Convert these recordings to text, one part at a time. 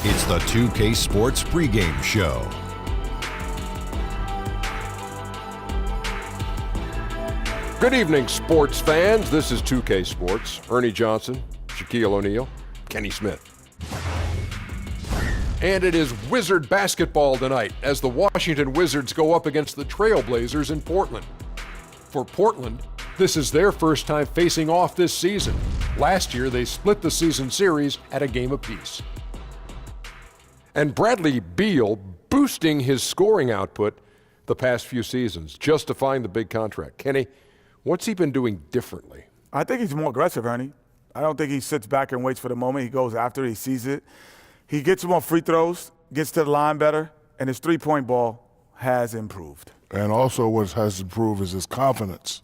It's the 2K Sports pregame show. Good evening, sports fans. This is 2K Sports. Ernie Johnson, Shaquille O'Neal, Kenny Smith. And it is Wizard basketball tonight as the Washington Wizards go up against the Trailblazers in Portland. For Portland, this is their first time facing off this season. Last year, they split the season series at a game apiece. And Bradley Beal boosting his scoring output the past few seasons, justifying the big contract. Kenny, what's he been doing differently? I think he's more aggressive, Ernie. I don't think he sits back and waits for the moment. He goes after it. He sees it. He gets more free throws, gets to the line better, and his three-point ball has improved. And also what has improved is his confidence.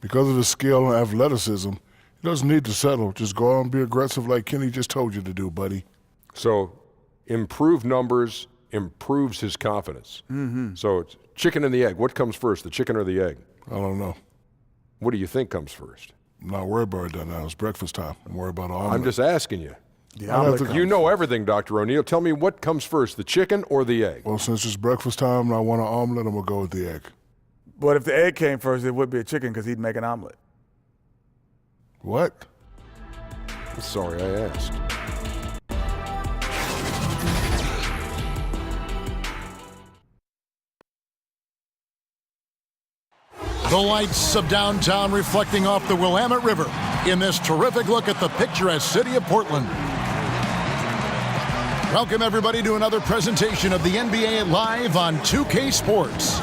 Because of his skill and athleticism, he doesn't need to settle. Just go out and be aggressive like Kenny just told you to do, buddy. So improved numbers improves his confidence. So it's chicken and the egg. What comes first, the chicken or the egg? I don't know. What do you think comes first? I'm not worried about that now. It's breakfast time. I'm worried about omelet. I'm just asking you. The You know everything, Dr. O'Neal. Tell me what comes first, the chicken or the egg? Well, since it's breakfast time and I want an omelet, I'm going to go with the egg. But if the egg came first, it would be a chicken because he'd make an omelet. What? I'm sorry I asked. The lights of downtown reflecting off the Willamette River in this terrific look at the picturesque city of Portland. Welcome, everybody, to another presentation of the NBA Live on 2K Sports.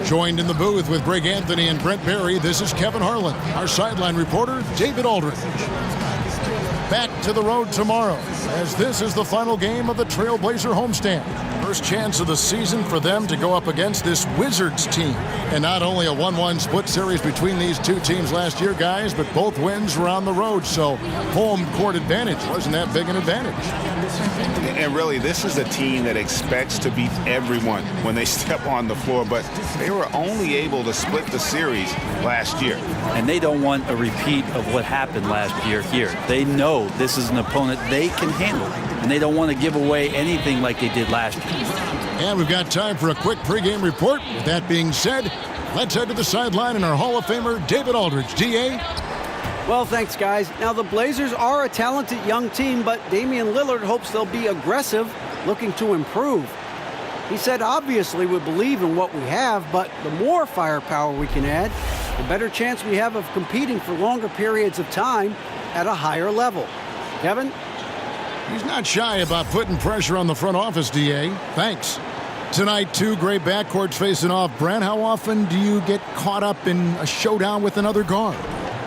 Joined in the booth with Greg Anthony and Brent Barry, this is Kevin Harlan. Our sideline reporter, David Aldridge. Back to the road tomorrow, as this is the final game of the Trailblazer homestand. First chance of the season for them to go up against this Wizards team. And not only a 1-1 split series between these two teams last year, guys, but both wins were on the road, so home court advantage wasn't that big an advantage. And really, this is a team that expects to beat everyone when they step on the floor, but they were only able to split the series last year. And they don't want a repeat of what happened last year here. They know this is an opponent they can handle, and they don't want to give away anything like they did last year. And we've got time for a quick pregame report. With that being said, let's head to the sideline and our Hall of Famer, David Aldridge. D.A.? Well, thanks, guys. Now, the Blazers are a talented young team, but Damian Lillard hopes they'll be aggressive, looking to improve. He said, obviously, we believe in what we have, but the more firepower we can add, the better chance we have of competing for longer periods of time at a higher level. Kevin? He's not shy about putting pressure on the front office, D.A. Thanks. Tonight, two great backcourts facing off. Brent, how often do you get caught up in a showdown with another guard?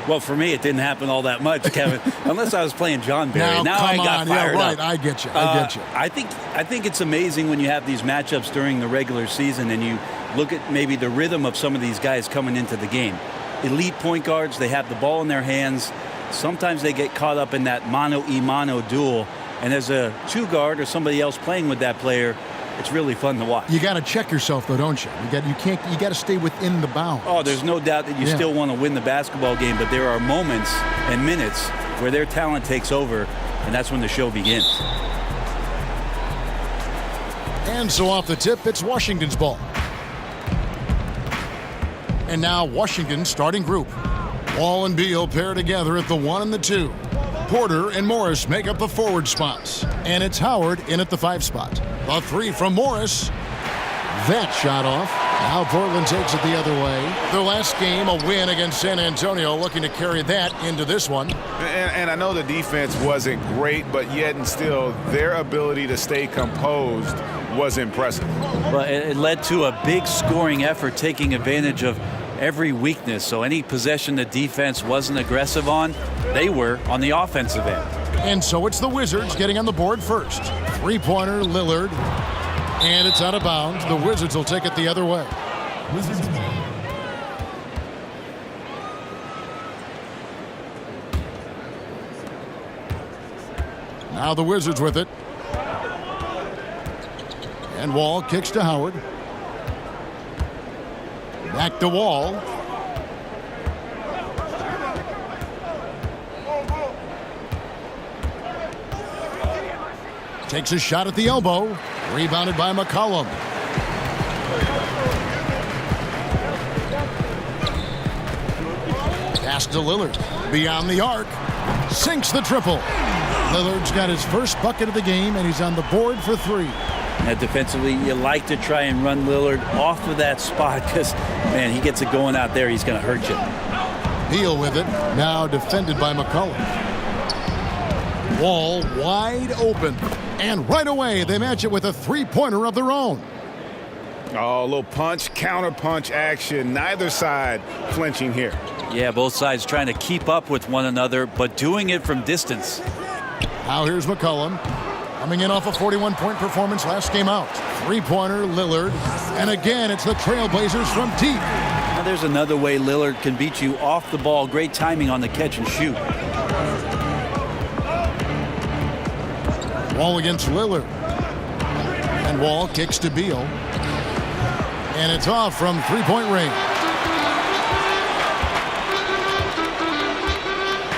Well, for me, it didn't happen all that much, Kevin, unless I was playing John Barry. Now I come got on. fired Yeah, right. up. I get you. I think it's amazing when you have these matchups during the regular season and you look at maybe the rhythm of some of these guys coming into the game. Elite point guards, they have the ball in their hands. Sometimes they get caught up in that mano-a-mano duel. And as a two guard or somebody else playing with that player, it's really fun to watch. You got to check yourself, though, don't you? You got to stay within the bounds. Oh, there's no doubt that you still want to win the basketball game, but there are moments and minutes where their talent takes over, and that's when the show begins. And so off the tip, it's Washington's ball. And now Washington's starting group. Wall and Beal pair together at the 1 and the 2. Porter and Morris make up the forward spots. And it's Howard in at the 5 spot. A 3 from Morris. That shot off. Now Portland takes it the other way. Their last game, a win against San Antonio, looking to carry that into this one. And I know the defense wasn't great, but yet and still, their ability to stay composed was impressive. Well, it led to a big scoring effort, taking advantage of every weakness. So any possession the defense wasn't aggressive on, they were on the offensive end. And so it's the Wizards getting on the board first. Three-pointer, Lillard. And it's out of bounds. The Wizards will take it the other way. Now the Wizards with it. And Wall kicks to Howard. Back to Wall. Takes a shot at the elbow. Rebounded by McCollum. Pass to Lillard. Beyond the arc. Sinks the triple. Lillard's got his first bucket of the game, and he's on the board for 3. Now, defensively, you like to try and run Lillard off of that spot because, man, he gets it going out there, he's going to hurt you. Beal with it. Now defended by McCollum. Wall wide open. And right away, they match it with a three-pointer of their own. Oh, a little punch, counter punch action. Neither side flinching here. Yeah, both sides trying to keep up with one another, but doing it from distance. Now here's McCollum. Coming in off a 41-point performance last game out. Three-pointer, Lillard. And again, it's the Trailblazers from deep. Now there's another way Lillard can beat you off the ball. Great timing on the catch and shoot. Wall against Lillard. And Wall kicks to Beal. And it's off from three-point range.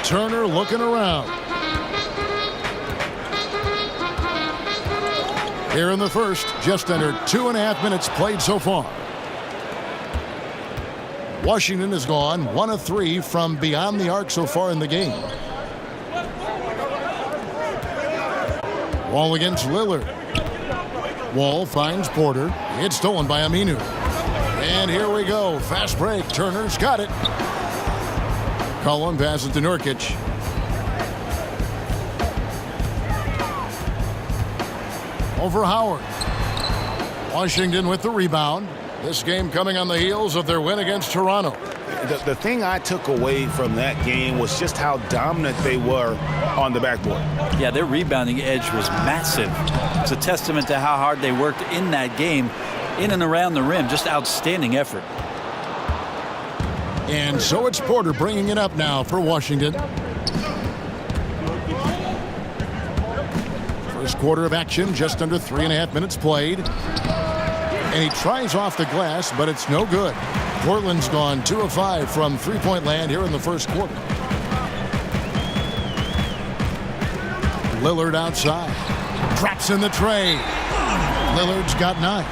Turner looking around. Here in the first, just under 2.5 minutes played so far. Washington has gone 1 of 3 from beyond the arc so far in the game. Wall against Lillard. Wall finds Porter. It's stolen by Aminu. And here we go. Fast break. Turner's got it. Cullen passes to Nurkic. Over Howard. Washington with the rebound. This game coming on the heels of their win against Toronto. The thing I took away from that game was just how dominant they were on the backboard. Yeah, their rebounding edge was massive. It's a testament to how hard they worked in that game, in and around the rim. Just outstanding effort. And so it's Porter bringing it up now for Washington. First quarter of action, just under 3.5 minutes played. And he tries off the glass, but it's no good. Portland's gone 2 of 5 from three-point land here in the first quarter. Lillard outside. Drops in the tray. Lillard's got 9.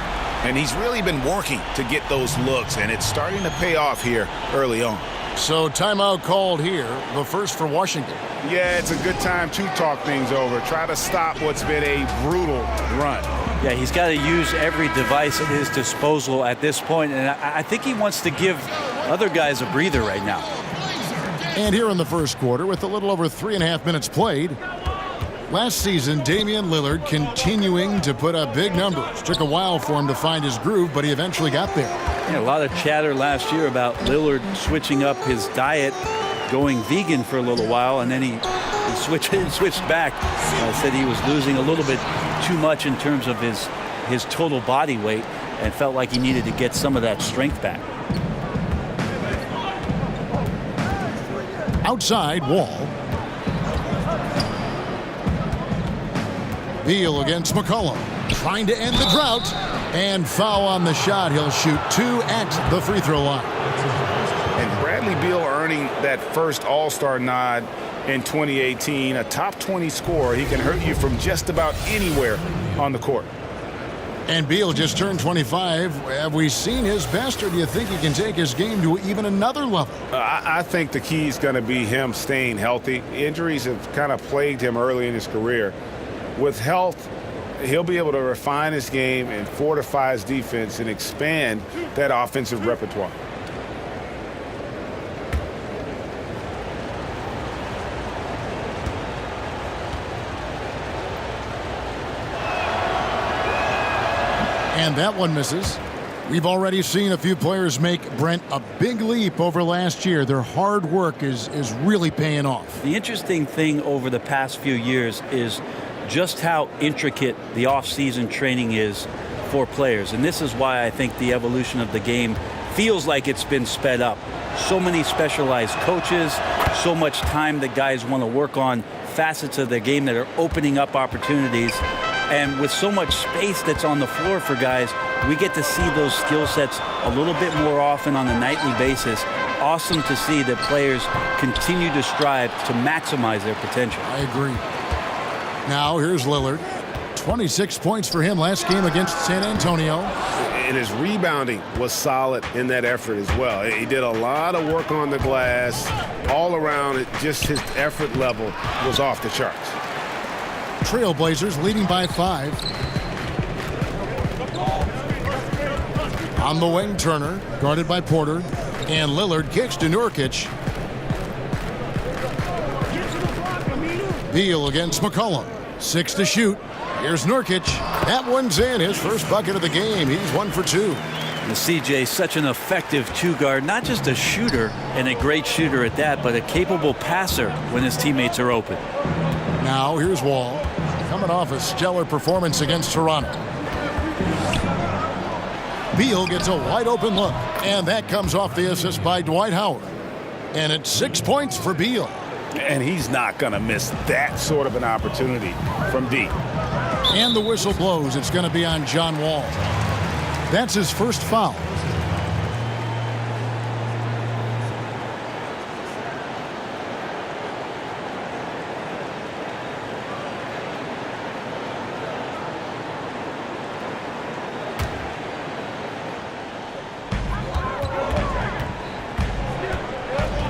And he's really been working to get those looks, and it's starting to pay off here early on. So timeout called here, the first for Washington. Yeah, it's a good time to talk things over. Try to stop what's been a brutal run. Yeah, he's got to use every device at his disposal at this point, and I think he wants to give other guys a breather right now. And here in the first quarter, with a little over 3.5 minutes played, last season, Damian Lillard continuing to put up big numbers. Took a while for him to find his groove, but he eventually got there. Yeah, a lot of chatter last year about Lillard switching up his diet, going vegan for a little while, and then he switched back. Said he was losing a little bit too much in terms of his total body weight and felt like he needed to get some of that strength back. Outside, Wall. Beal against McCollum. Trying to end the drought. And foul on the shot. He'll shoot 2 at the free throw line. And Bradley Beal earning that first All-Star nod in 2018. A top 20 scorer. He can hurt you from just about anywhere on the court. And Beal just turned 25. Have we seen his best, or do you think he can take his game to even another level? I think the key is going to be him staying healthy. Injuries have kind of plagued him early in his career. With health, he'll be able to refine his game and fortify his defense and expand that offensive repertoire. And that one misses. We've already seen a few players make, Brent, a big leap over last year. Their hard work is really paying off. The interesting thing over the past few years is just how intricate the off-season training is for players. And this is why I think the evolution of the game feels like it's been sped up. So many specialized coaches, so much time that guys want to work on facets of their game that are opening up opportunities. And with so much space that's on the floor for guys, we get to see those skill sets a little bit more often on a nightly basis. Awesome to see that players continue to strive to maximize their potential. I agree. Now here's Lillard. 26 points for him last game against San Antonio. And his rebounding was solid in that effort as well. He did a lot of work on the glass. All around, just his effort level was off the charts. Trailblazers leading by 5. On the wing, Turner, guarded by Porter. And Lillard kicks to Nurkic. Beal against McCollum. 6 to shoot. Here's Nurkic. That one's in. His first bucket of the game. He's 1 for 2. The CJ, such an effective two-guard, not just a shooter and a great shooter at that, but a capable passer when his teammates are open. Now here's Wall, coming off a stellar performance against Toronto. Beal gets a wide open look, and that comes off the assist by Dwight Howard. And it's 6 points for Beal. And he's not going to miss that sort of an opportunity from deep. And the whistle blows. It's going to be on John Wall. That's his first foul.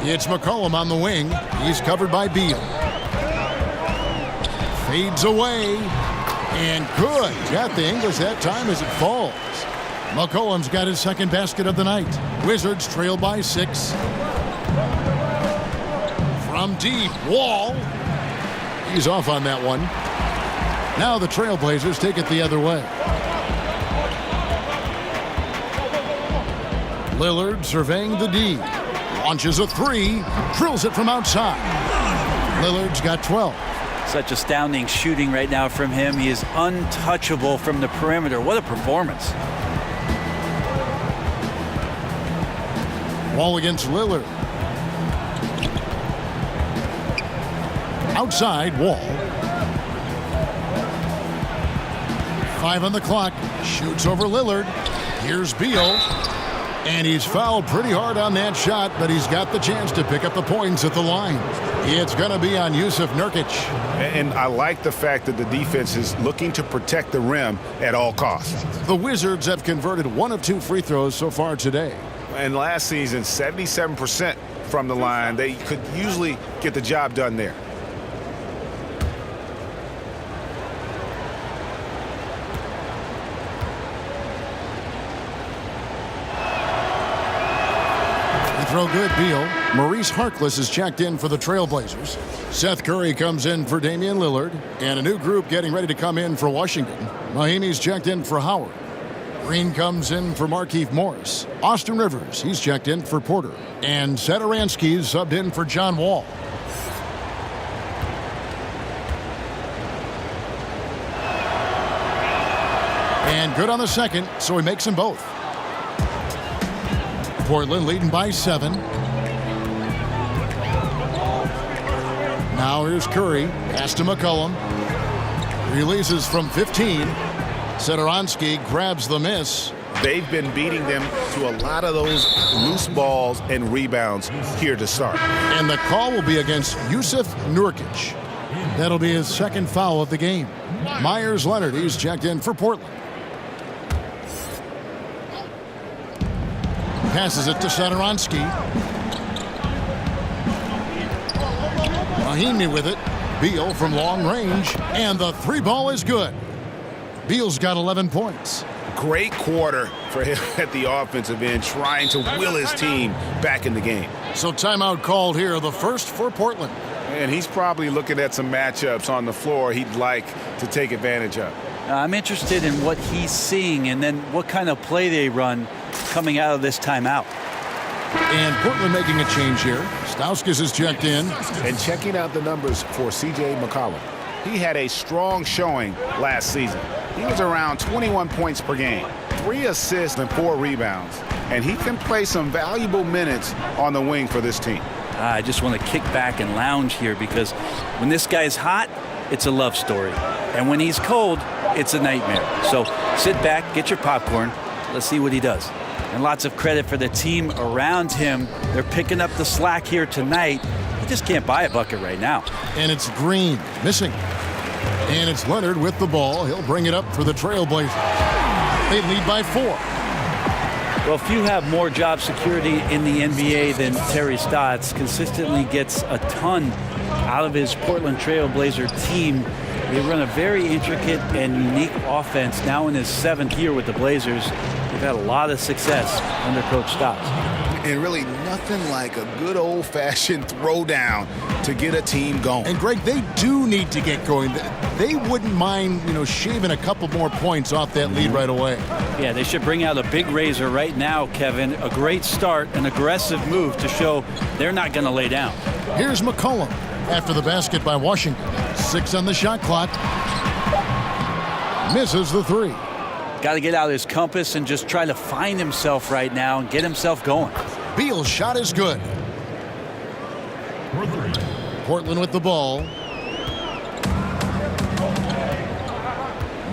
It's McCollum on the wing. He's covered by Beal. Fades away. And good. Got the English that time as it falls. McCollum's got his second basket of the night. Wizards trail by 6. From deep, Wall. He's off on that one. Now the Trailblazers take it the other way. Lillard surveying the D. Launches a 3. Drills it from outside. Lillard's got 12. Such astounding shooting right now from him. He is untouchable from the perimeter. What a performance. Wall against Lillard. Outside, Wall. 5 on the clock. Shoots over Lillard. Here's Beal. And he's fouled pretty hard on that shot, but he's got the chance to pick up the points at the line. It's going to be on Jusuf Nurkic. And I like the fact that the defense is looking to protect the rim at all costs. The Wizards have converted 1 of 2 free throws so far today. And last season, 77% from the line. They could usually get the job done there. Throw good, Beal. Maurice Harkless is checked in for the Trailblazers. Seth Curry comes in for Damian Lillard. And a new group getting ready to come in for Washington. Mahinmi's checked in for Howard. Green comes in for Markieff Morris. Austin Rivers, he's checked in for Porter. And Satoransky's subbed in for John Wall. And good on the second, so he makes them both. Portland leading by 7. Now here's Curry. Pass to McCollum. Releases from 15. Satoransky grabs the miss. They've been beating them to a lot of those loose balls and rebounds here to start. And the call will be against Jusuf Nurkic. That'll be his second foul of the game. Myers Leonard, he's checked in for Portland. Passes it to Satoransky. Mahinmi with it. Beal from long range. And the 3 ball is good. Beal's got 11 points. Great quarter for him at the offensive end, trying to will his team back in the game. So timeout called here, the first for Portland. And he's probably looking at some matchups on the floor he'd like to take advantage of. I'm interested in what he's seeing and then what kind of play they run coming out of this timeout. And Portland making a change here. Stauskas is checked in. And checking out the numbers for C.J. McCollum. He had a strong showing last season. He was around 21 points per game, 3 assists and 4 rebounds. And he can play some valuable minutes on the wing for this team. I just want to kick back and lounge here because when this guy's hot, it's a love story. And when he's cold, it's a nightmare. So sit back, get your popcorn. Let's see what he does. And lots of credit for the team around him. They're picking up the slack here tonight. He just can't buy a bucket right now. And it's Green missing. And it's Leonard with the ball. He'll bring it up for the Trailblazers. They lead by 4. Well, few have more job security in the NBA than Terry Stotts. Consistently gets a ton out of his Portland Trailblazer team. They run a very intricate and unique offense now in his 7th year with the Blazers. They've had a lot of success under Coach Stotts. And really nothing like a good old-fashioned throwdown to get a team going. And Greg, they do need to get going. They wouldn't mind, shaving a couple more points off that lead right away. Yeah, they should bring out a big razor right now, Kevin. A great start, an aggressive move to show they're not going to lay down. Here's McCollum after the basket by Washington. 6 on the shot clock. Misses the 3. Got to get out his compass and just try to find himself right now and get himself going. Beal's shot is good. Portland with the ball.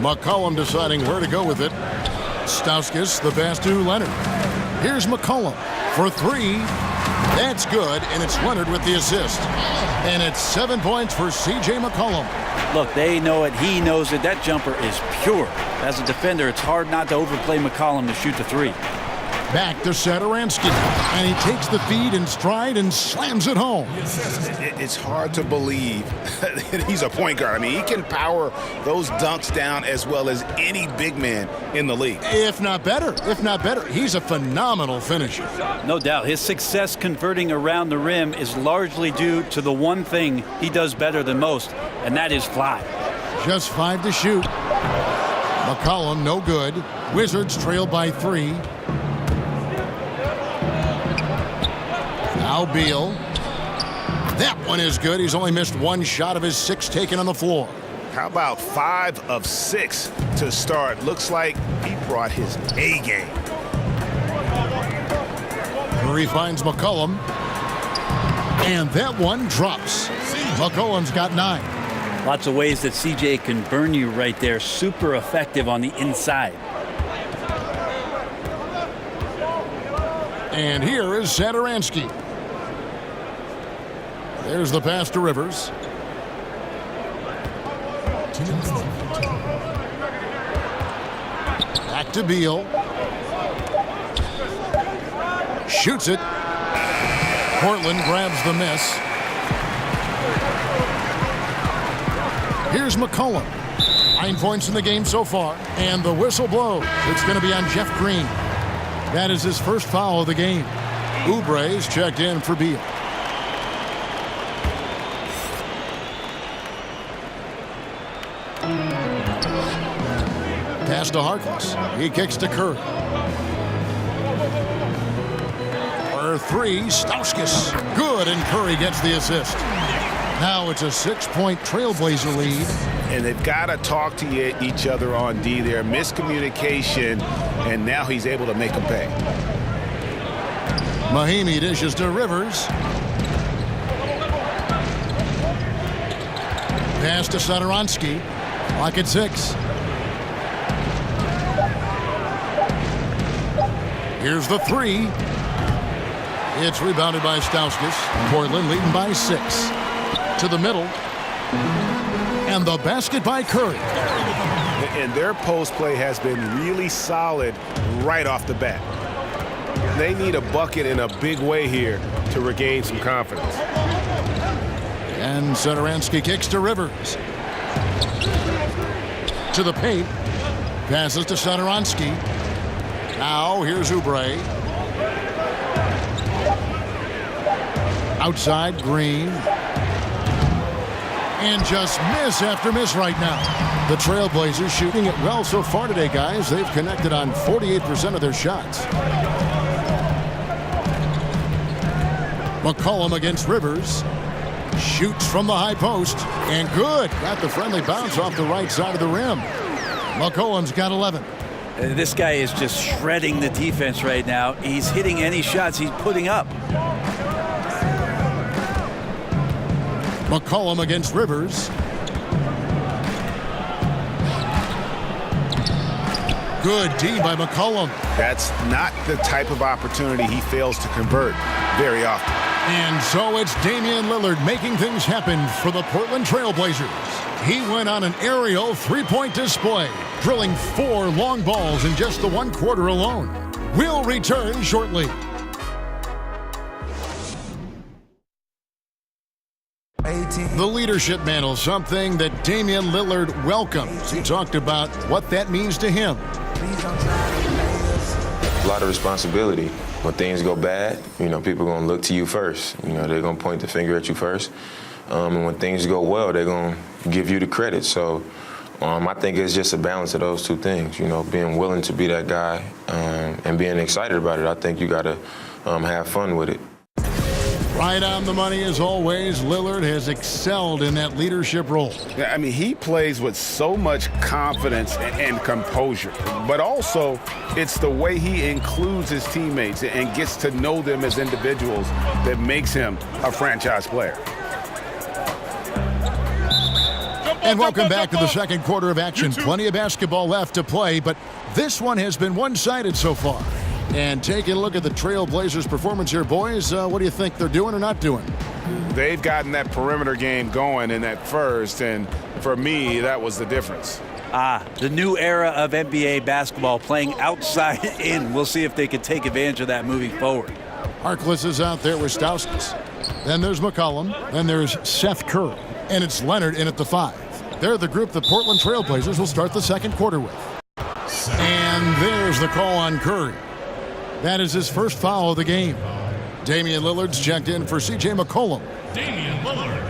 McCollum deciding where to go with it. Stauskas, the pass to Leonard. Here's McCollum for 3. That's good, and it's Leonard with the assist. And it's 7 points for C.J. McCollum. Look, they know it. He knows it. That jumper is pure. As a defender, it's hard not to overplay McCollum to shoot the 3. Back to Satoransky, and he takes the feed in stride and slams it home. It's hard to believe that he's a point guard. I mean, he can power those dunks down as well as any big man in the league. If not better. He's a phenomenal finisher. No doubt. His success converting around the rim is largely due to the one thing he does better than most, and that is fly. Just 5 to shoot. McCollum, no good. Wizards trail by 3. Now Beal. That one is good. He's only missed 1 shot of his 6 taken on the floor. How about 5 of 6 to start? Looks like he brought his A game. Curry finds McCollum. And that one drops. McCollum's got 9. Lots of ways that CJ can burn you right there. Super effective on the inside. And here is Satoransky. There's the pass to Rivers. Back to Beal. Shoots it. Portland grabs the miss. Here's McCollum. 9 points in the game so far. And the whistle blows. It's going to be on Jeff Green. That is his first foul of the game. Oubre's checked in for Beal. Pass to Harkless. He kicks to Curry. For 3, Stauskas. Good, and Curry gets the assist. Now it's a 6-point Trailblazer lead. And they've got to talk to each other on D there. Miscommunication, and now he's able to make them pay. Mahimi dishes to Rivers. Pass to Satoransky. Clock at 6. Here's the 3. It's rebounded by Stauskas. Portland leading by 6. To the middle. And the basket by Curry. And their post play has been really solid right off the bat. They need a bucket in a big way here to regain some confidence. And Satoransky kicks to Rivers. To the paint. Passes to Satoransky. Now here's Oubre. Outside, Green. And just miss after miss right now. The Trailblazers shooting it well so far today, guys. They've connected on 48% of their shots. McCollum against Rivers. Shoots from the high post. And good. Got the friendly bounce off the right side of the rim. McCollum's got 11. This guy is just shredding the defense right now. He's hitting any shots he's putting up. McCollum against Rivers. Good D by McCollum. That's not the type of opportunity he fails to convert very often. And so it's Damian Lillard making things happen for the Portland Trailblazers. He went on an aerial three-point display, drilling 4 long balls in just the 1 quarter alone. We'll return shortly. The leadership mantle, something that Damian Lillard welcomes. He talked about what that means to him. A lot of responsibility. When things go bad, people are going to look to you first. They're going to point the finger at you first. And when things go well, they're going to give you the credit. So I think it's just a balance of those two things, being willing to be that guy and being excited about it. I think you got to have fun with it. Right on the money as always. Lillard has excelled in that leadership role. I mean, he plays with so much confidence and composure, but also it's the way he includes his teammates and gets to know them as individuals that makes him a franchise player. And welcome back to the second quarter of action. Plenty of basketball left to play, but this one has been one-sided so far. And taking a look at the Trail Blazers' performance here, boys, what do you think they're doing or not doing? They've gotten that perimeter game going in that first, and for me, that was the difference. The new era of NBA basketball, playing outside in. We'll see if they can take advantage of that moving forward. Harkless is out there with Stauskas. Then there's McCollum. Then there's Seth Curry. And it's Leonard in at the 5. They're the group the Portland Trail Blazers will start the second quarter with. And there's the call on Curry. That is his first foul of the game. Damian Lillard's checked in for C.J. McCollum. Damian Lillard.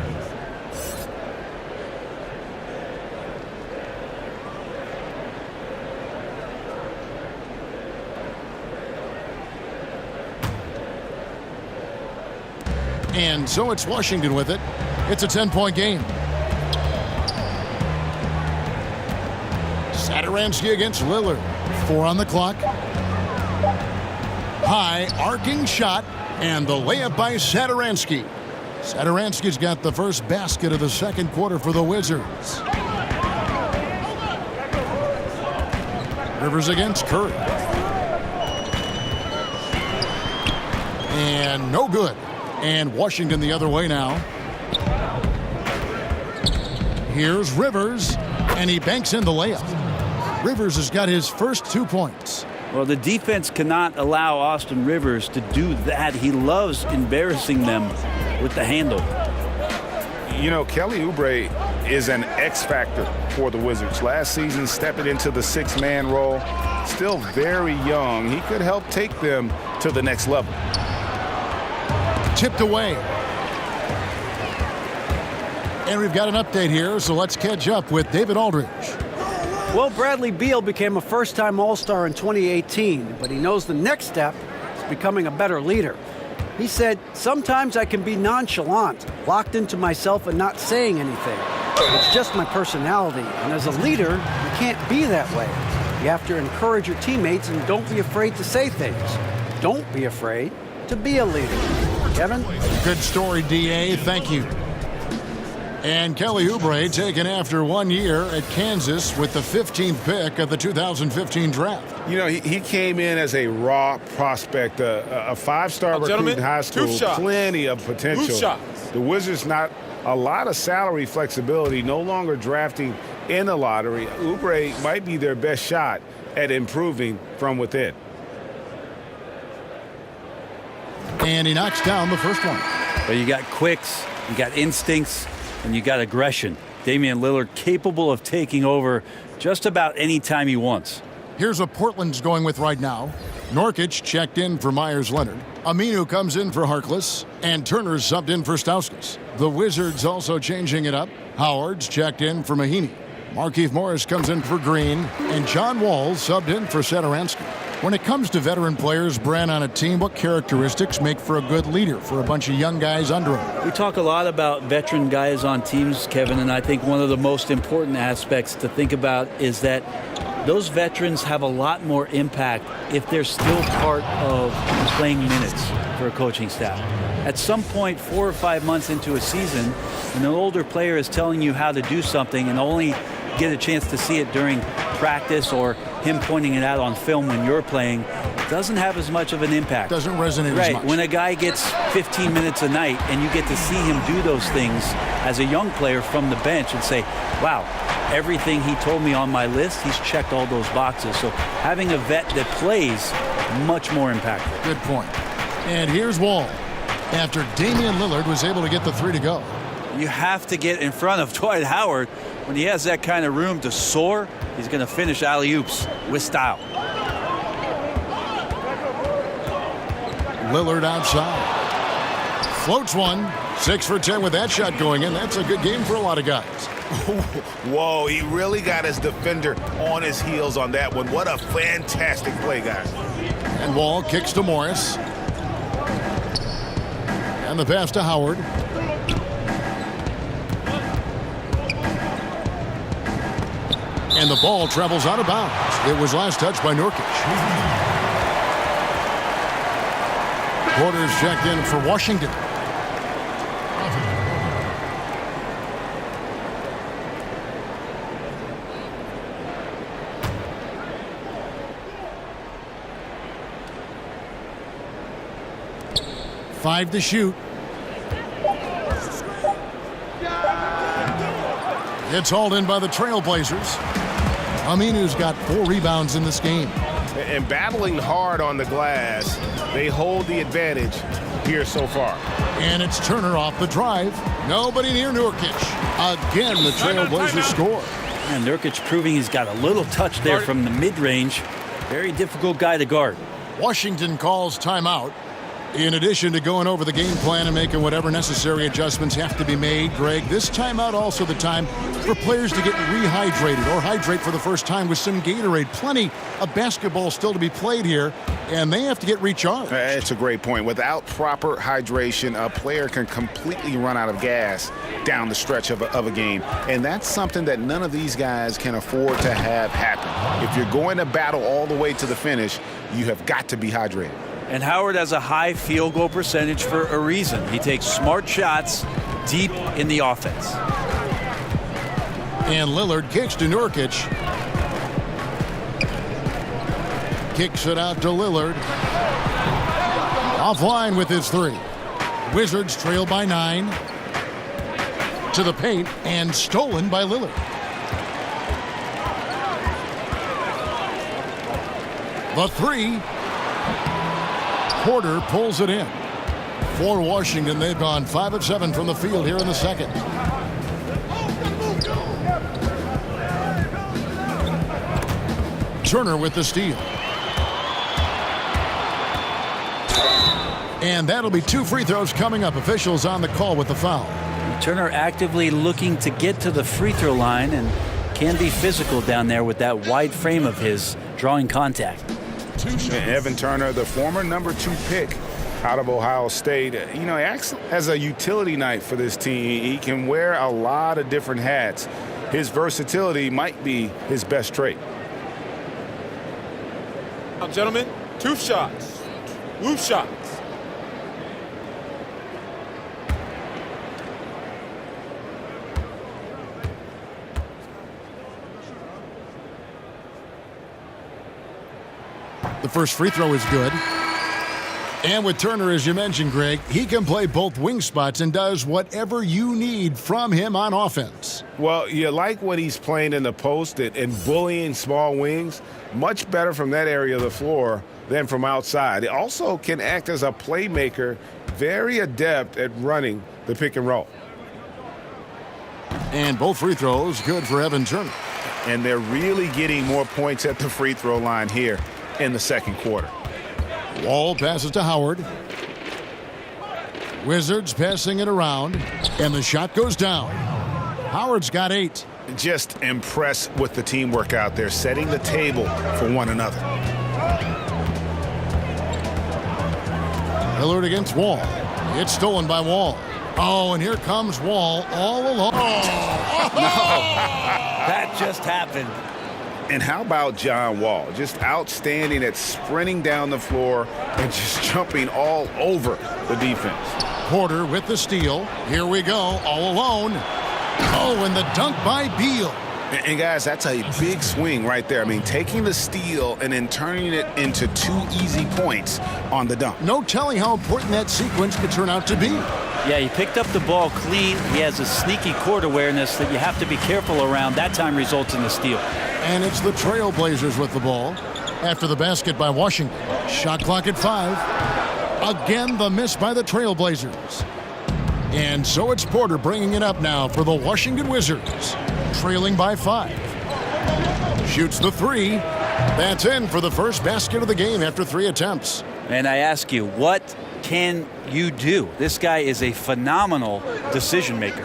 And so it's Washington with it. It's a 10-point game. Satoransky against Lillard. 4 on the clock. High arcing shot, and the layup by Satoransky. Satoransky's got the first basket of the second quarter for the Wizards. Rivers against Curry. And no good. And Washington the other way now. Here's Rivers, and he banks in the layup. Rivers has got his first 2 points. Well, the defense cannot allow Austin Rivers to do that. He loves embarrassing them with the handle. Kelly Oubre is an X factor for the Wizards. Last season, stepping into the 6-man role. Still very young. He could help take them to the next level. Tipped away. And we've got an update here, so let's catch up with David Aldridge. Well, Bradley Beal became a first-time All-Star in 2018, but he knows the next step is becoming a better leader. He said, "Sometimes I can be nonchalant, locked into myself and not saying anything. It's just my personality, and as a leader, you can't be that way. You have to encourage your teammates and don't be afraid to say things. Don't be afraid to be a leader." Kevin? Good story, D.A. Thank you. And Kelly Oubre taken after 1 year at Kansas with the 15th pick of the 2015 draft. He came in as a raw prospect, a 5-star recruit in high school, plenty of potential. The Wizards not a lot of salary flexibility, no longer drafting in the lottery. Oubre might be their best shot at improving from within. And he knocks down the first one. But you got quicks, you got instincts, and you got aggression. Damian Lillard capable of taking over just about any time he wants. Here's what Portland's going with right now. Nurkic checked in for Myers Leonard. Aminu comes in for Harkless. And Turner's subbed in for Stauskas. The Wizards also changing it up. Howard's checked in for Mahinmi. Markieff Morris comes in for Green. And John Wall subbed in for Satoransky. When it comes to veteran players, Bren, on a team, what characteristics make for a good leader for a bunch of young guys under him? We talk a lot about veteran guys on teams, Kevin, and I think one of the most important aspects to think about is that those veterans have a lot more impact if they're still part of playing minutes for a coaching staff. At some point, 4 or 5 months into a season, when an older player is telling you how to do something and only get a chance to see it during practice or him pointing it out on film when you're playing, doesn't have as much of an impact. Doesn't resonate right. as much. When a guy gets 15 minutes a night and you get to see him do those things as a young player from the bench and say, wow, everything he told me on my list, he's checked all those boxes. So having a vet that plays, much more impactful. Good point. And here's Wall after Damian Lillard was able to get the 3 to go. You have to get in front of Dwight Howard. When he has that kind of room to soar, he's going to finish alley-oops with style. Lillard outside. Floats one. 6 for 10 with that shot going in. That's a good game for a lot of guys. Whoa, he really got his defender on his heels on that one. What a fantastic play, guys. And Wall kicks to Morris. And the pass to Howard. And the ball travels out of bounds. It was last touched by Nurkic. Porter's checked in for Washington. Five to shoot. It's hauled in by the Trailblazers. Aminu's got 4 rebounds in this game. And battling hard on the glass, they hold the advantage here so far. And it's Turner off the drive. Nobody near Nurkic. Again, the Trailblazers score. And Nurkic proving he's got a little touch there from the mid-range. Very difficult guy to guard. Washington calls timeout. In addition to going over the game plan and making whatever necessary adjustments have to be made, Greg, this timeout also the time for players to get rehydrated or hydrate for the first time with some Gatorade. Plenty of basketball still to be played here, and they have to get recharged. It's a great point. Without proper hydration, a player can completely run out of gas down the stretch of a game, and that's something that none of these guys can afford to have happen. If you're going to battle all the way to the finish, you have got to be hydrated. And Howard has a high field goal percentage for a reason. He takes smart shots deep in the offense. And Lillard kicks to Nurkic. Kicks it out to Lillard. Offline with his 3. Wizards trail by 9. To the paint and stolen by Lillard. The 3. Porter pulls it in. For Washington, they've gone 5 of 7 from the field here in the second. Turner with the steal. And that'll be 2 free throws coming up. Officials on the call with the foul. Turner actively looking to get to the free throw line and can be physical down there with that wide frame of his, drawing contact. And Evan Turner, the former number 2 pick out of Ohio State, he acts as a utility night for this team. He can wear a lot of different hats. His versatility might be his best trait. Now, gentlemen, 2 shots. 2 shots. The first free throw is good. And with Turner, as you mentioned, Greg, he can play both wing spots and does whatever you need from him on offense. Well, you like what he's playing in the post and bullying small wings. Much better from that area of the floor than from outside. He also can act as a playmaker, very adept at running the pick and roll. And both free throws good for Evan Turner. And they're really getting more points at the free throw line here in the second quarter. Wall passes to Howard. Wizards passing it around, and the shot goes down. Howard's got 8. Just impressed with the teamwork out there, setting the table for one another. Lillard against Wall. It's stolen by Wall. Oh, and here comes Wall all alone. No, that just happened. And how about John Wall? Just outstanding at sprinting down the floor and just jumping all over the defense. Porter with the steal. Here we go, all alone. Oh, and the dunk by Beal. And guys, that's a big swing right there. I mean, taking the steal and then turning it into 2 easy points on the dunk. No telling how important that sequence could turn out to be. Yeah, he picked up the ball clean. He has a sneaky court awareness that you have to be careful around. That time results in the steal. And it's the Trailblazers with the ball after the basket by Washington. Shot clock at 5. Again, the miss by the Trailblazers. And so it's Porter bringing it up now for the Washington Wizards, trailing by 5. Shoots the 3. That's in for the first basket of the game after 3 attempts. And I ask you, what can you do? This guy is a phenomenal decision maker.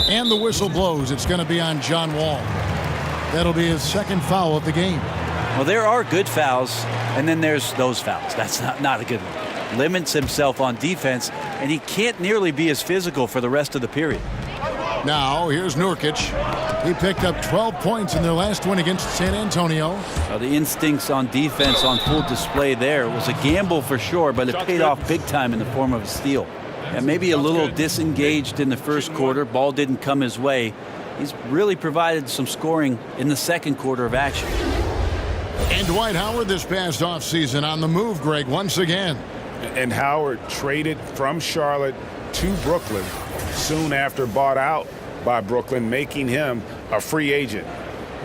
And the whistle blows. It's going to be on John Wall. That'll be his second foul of the game. Well, there are good fouls, and then there's those fouls. That's not a good one. Limits himself on defense, and he can't nearly be as physical for the rest of the period. Now, here's Nurkic. He picked up 12 points in their last win against San Antonio. The instincts on defense on full display there. It was a gamble for sure, but it paid off big time in the form of a steal. And maybe a little disengaged in the first quarter. Ball didn't come his way. He's really provided some scoring in the second quarter of action. And Dwight Howard this past offseason on the move, Greg, once again. And Howard traded from Charlotte to Brooklyn soon after bought out by Brooklyn, making him a free agent.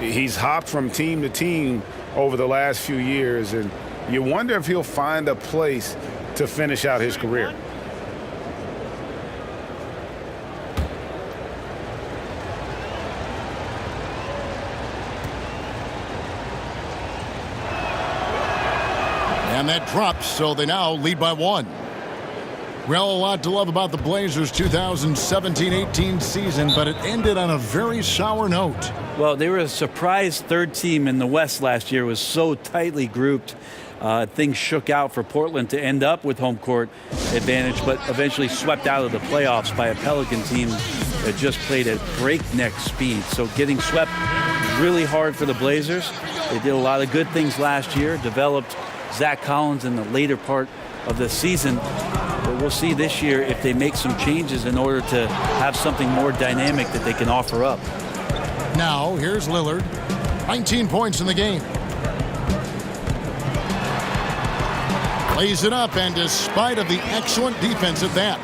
He's hopped from team to team over the last few years, and you wonder if he'll find a place to finish out his career. And that drops, so they now lead by 1. Well, a lot to love about the Blazers' 2017-18 season, but it ended on a very sour note. Well, they were a surprise third team in the West last year. It was so tightly grouped. Things shook out for Portland to end up with home court advantage, but eventually swept out of the playoffs by a Pelican team that just played at breakneck speed. So getting swept really hard for the Blazers. They did a lot of good things last year, developed Zach Collins in the later part of the season. But we'll see this year if they make some changes in order to have something more dynamic that they can offer up. Now, here's Lillard. 19 points in the game. Plays it up, and despite of the excellent defense at that,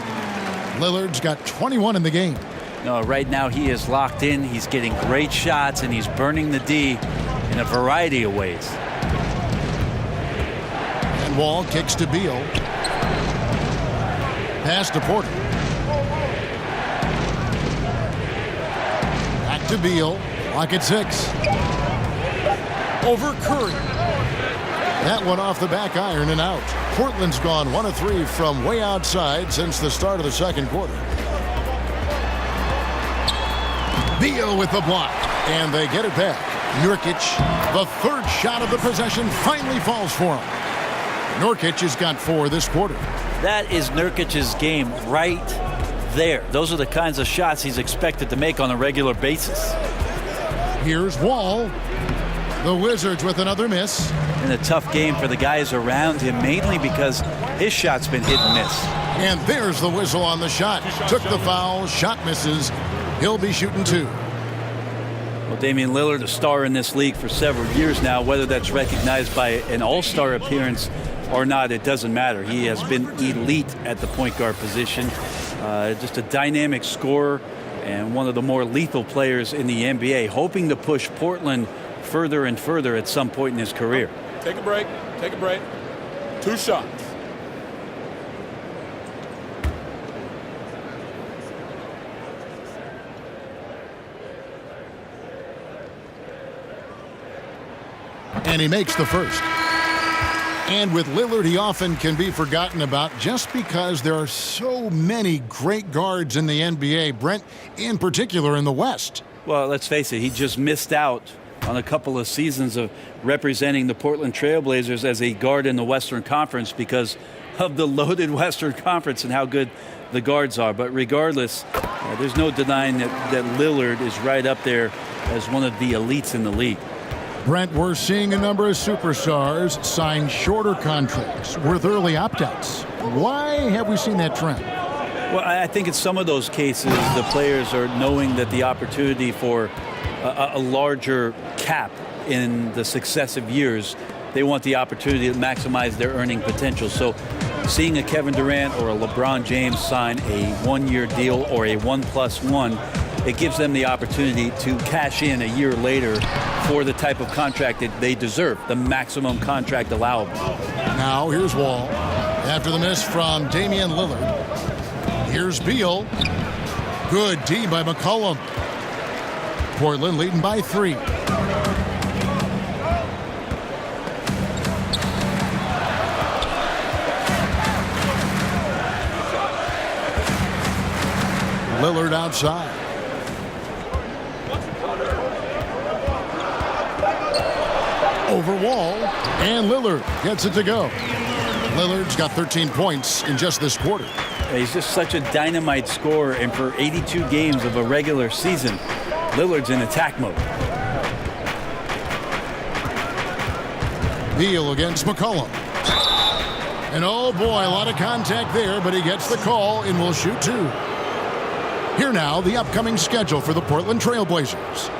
Lillard's got 21 in the game. No, right now he is locked in. He's getting great shots, and he's burning the D in a variety of ways. And Wall kicks to Beal. Pass to Porter. Back to Beal. Clock at 6. Over Curry. That one off the back iron and out. Portland's gone 1 of 3 from way outside since the start of the second quarter. Beal with the block, and they get it back. Nurkic, the third shot of the possession, finally falls for him. Nurkic has got 4 this quarter. That is Nurkic's game right there. Those are the kinds of shots he's expected to make on a regular basis. Here's Wall. The Wizards with another miss. And a tough game for the guys around him, mainly because his shot's been hit and miss. And there's the whistle on the shot. Took the foul, shot misses. He'll be shooting 2. Well, Damian Lillard, a star in this league for several years now. Whether that's recognized by an all-star appearance or not, it doesn't matter. He has been elite at the point guard position. Just a dynamic scorer and one of the more lethal players in the NBA, hoping to push Portland further and further at some point in his career. Take a break. Take a break. 2 shots. And he makes the first. And with Lillard, he often can be forgotten about just because there are so many great guards in the NBA, Brent, in particular in the West. Well, let's face it, he just missed out on a couple of seasons of representing the Portland Trailblazers as a guard in the Western Conference because of the loaded Western Conference and how good the guards are. But regardless, there's no denying that Lillard is right up there as one of the elites in the league. Brent, we're seeing a number of superstars sign shorter contracts with early opt-outs. Why have we seen that trend? Well, I think in some of those cases, the players are knowing that the opportunity for a larger cap in the successive years, they want the opportunity to maximize their earning potential. So seeing a Kevin Durant or a LeBron James sign a one-year deal or a 1+1, it gives them the opportunity to cash in a year later for the type of contract that they deserve, the maximum contract allowable. Now here's Wall. After the miss from Damian Lillard. Here's Beal. Good D by McCollum. Portland leading by 3. Lillard outside. Over Wall, and Lillard gets it to go. Lillard's got 13 points in just this quarter. He's just such a dynamite scorer, and for 82 games of a regular season, Lillard's in attack mode. Beal against McCollum. And oh boy, a lot of contact there, but he gets the call and will shoot 2. Here now, the upcoming schedule for the Portland Trail Blazers.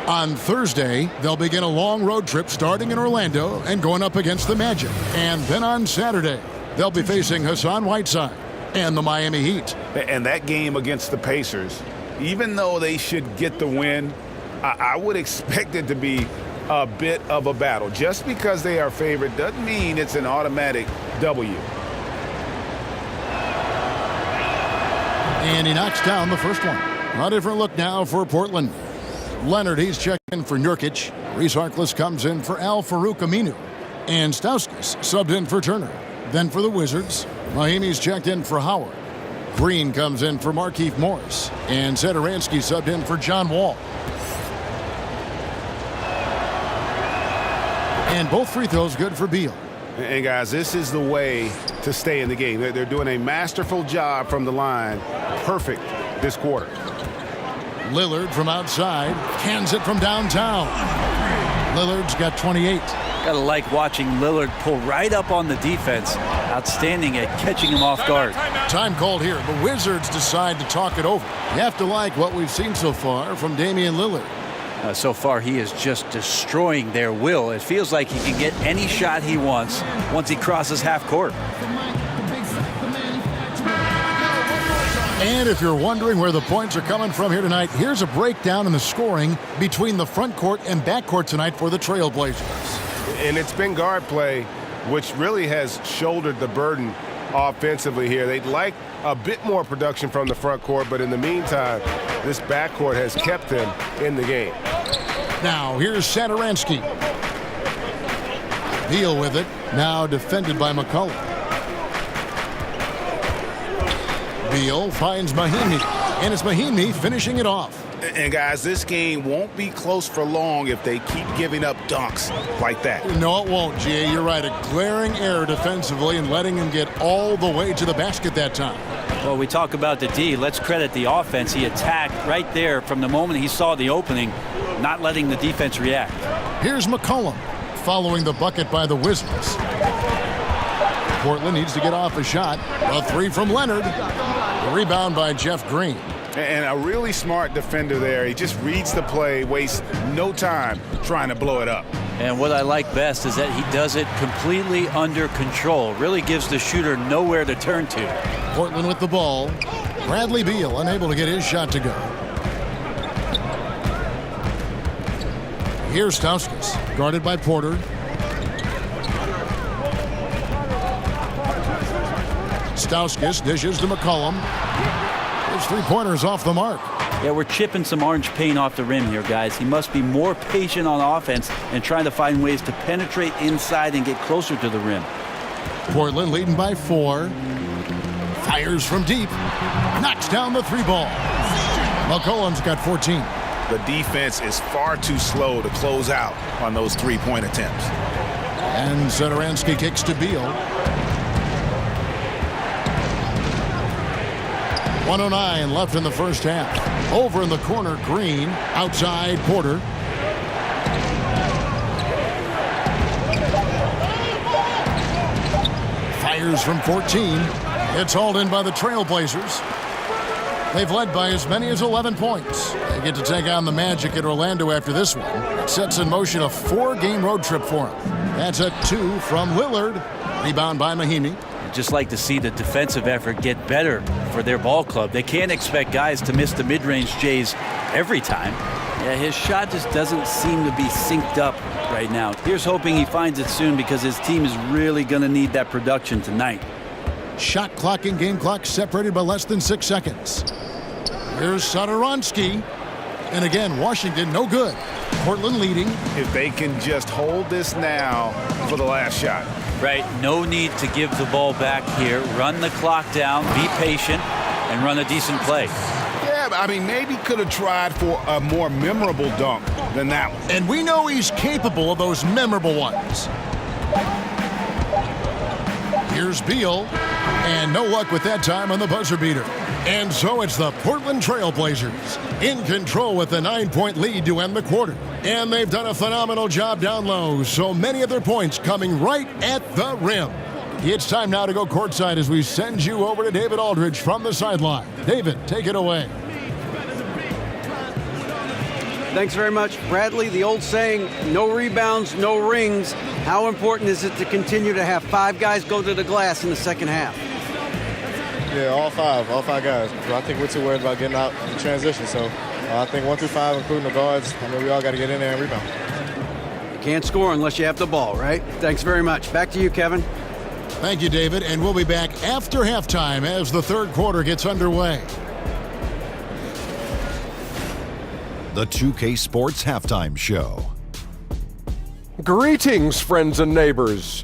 On Thursday, they'll begin a long road trip starting in Orlando and going up against the Magic. And then on Saturday, they'll be facing Hassan Whiteside and the Miami Heat. And that game against the Pacers, even though they should get the win, I would expect it to be a bit of a battle. Just because they are favored doesn't mean it's an automatic W. And he knocks down the first one. A different look now for Portland. Leonard, he's checking for Nurkic. Reece Harkless comes in for Al-Farouq Aminu. And Stauskas subbed in for Turner. Then for the Wizards, Mahimi's checked in for Howard. Green comes in for Markieff Morris. And Satoransky subbed in for John Wall. And both free throws good for Beal. And guys, this is the way to stay in the game. They're doing a masterful job from the line. Perfect this quarter. Lillard from outside, cans it from downtown. Lillard's got 28. Gotta like watching Lillard pull right up on the defense. Outstanding at catching him off guard. Time called here. The Wizards decide to talk it over. You have to like what we've seen so far from Damian Lillard. So far, he is just destroying their will. It feels like he can get any shot he wants once he crosses half court. And if you're wondering where the points are coming from here tonight, here's a breakdown in the scoring between the front court and back court tonight for the Trailblazers. And it's been guard play, which really has shouldered the burden offensively here. They'd like a bit more production from the front court, but in the meantime, this backcourt has kept them in the game. Now, here's Satoransky. Beal with it, now defended by McCollum. Beal finds Mahimi, and it's Mahimi finishing it off. And guys, this game won't be close for long if they keep giving up dunks like that. No, it won't, G.A. You're right. A glaring error defensively and letting him get all the way to the basket that time. Well, we talk about the D. Let's credit the offense. He attacked right there from the moment he saw the opening, not letting the defense react. Here's McCollum following the bucket by the Wizards. Portland needs to get off a shot. A 3 from Leonard. The rebound by Jeff Green. And a really smart defender there. He just reads the play, wastes no time trying to blow it up. And what I like best is that he does it completely under control. Really gives the shooter nowhere to turn to. Portland with the ball. Bradley Beal unable to get his shot to go. Here's Stauskas, guarded by Porter. Stauskas dishes to McCollum. His three-pointer's off the mark. Yeah, we're chipping some orange paint off the rim here, guys. He must be more patient on offense and trying to find ways to penetrate inside and get closer to the rim. Portland leading by 4. Fires from deep. Knocks down the 3-ball. McCollum's got 14. The defense is far too slow to close out on those three-point attempts. And Satoransky kicks to Beal. 1:09 left in the first half. Over in the corner, Green. Outside, Porter. Fires from 14. It's hauled in by the Trailblazers. They've led by as many as 11 points. They get to take on the Magic at Orlando after this one. It sets in motion a 4-game road trip for them. That's a 2 from Lillard. Rebound by Mahinmi. I'd just like to see the defensive effort get better for their ball club. They can't expect guys to miss the mid-range Jays every time. Yeah, his shot just doesn't seem to be synced up right now. Here's hoping he finds it soon because his team is really going to need that production tonight. Shot clock and game clock separated by less than 6 seconds. Here's Satoransky. And again, Washington no good. Portland leading. If they can just hold this now for the last shot. Right, no need to give the ball back here. Run the clock down, be patient, and run a decent play. Yeah, I mean, maybe could have tried for a more memorable dunk than that one. And we know he's capable of those memorable ones. Here's Beal. And no luck with that time on the buzzer beater. And so it's the Portland Trail Blazers in control with a 9-point lead to end the quarter. And they've done a phenomenal job down low, so many of their points coming right at the rim. It's time now to go courtside as we send you over to David Aldridge from the sideline. David, take it away. Thanks very much, Bradley. The old saying, no rebounds, no rings. How important is it to continue to have 5 guys go to the glass in the second half? Yeah, all five guys. I think we're too worried about getting out in transition. So I think 1 through 5, including the guards, I mean, we all got to get in there and rebound. You can't score unless you have the ball, right? Thanks very much. Back to you, Kevin. Thank you, David. And we'll be back after halftime as the third quarter gets underway. The 2K Sports Halftime Show. Greetings, friends and neighbors.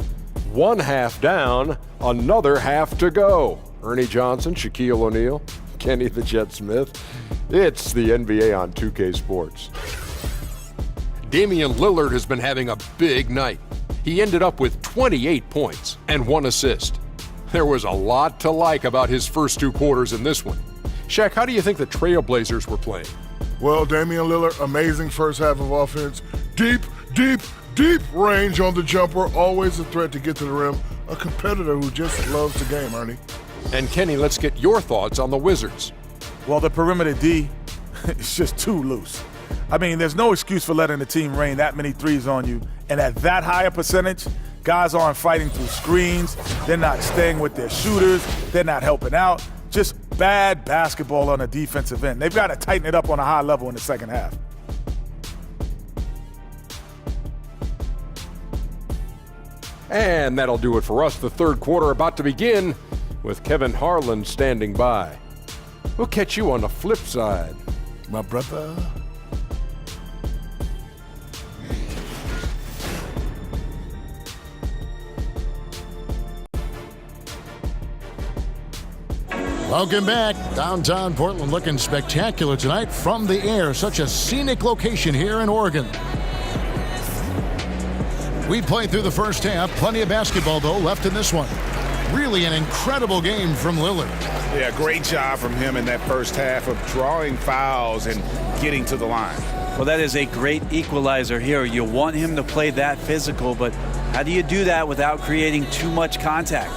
1 half down, another half to go. Ernie Johnson, Shaquille O'Neal, Kenny the Jet Smith. It's the NBA on 2K Sports. Damian Lillard has been having a big night. He ended up with 28 points and 1 assist. There was a lot to like about his first 2 quarters in this one. Shaq, how do you think the Trailblazers were playing? Well, Damian Lillard, amazing first half of offense. Deep range on the jumper. Always a threat to get to the rim. A competitor who just loves the game, Ernie. And Kenny, let's get your thoughts on the Wizards. Well, the perimeter D is just too loose. I mean, there's no excuse for letting the team rain that many threes on you. And at that higher percentage, guys aren't fighting through screens. They're not staying with their shooters. They're not helping out. Just bad basketball on the defensive end. They've got to tighten it up on a high level in the second half. And that'll do it for us. The third quarter about to begin with Kevin Harlan standing by. We'll catch you on the flip side. My brother. Welcome back. Downtown Portland looking spectacular tonight from the air. Such a scenic location here in Oregon. We played through the first half. Plenty of basketball, though, left in this one. Really an incredible game from Lillard. Yeah, great job from him in that first half of drawing fouls and getting to the line. Well, that is a great equalizer here. You want him to play that physical, but how do you do that without creating too much contact?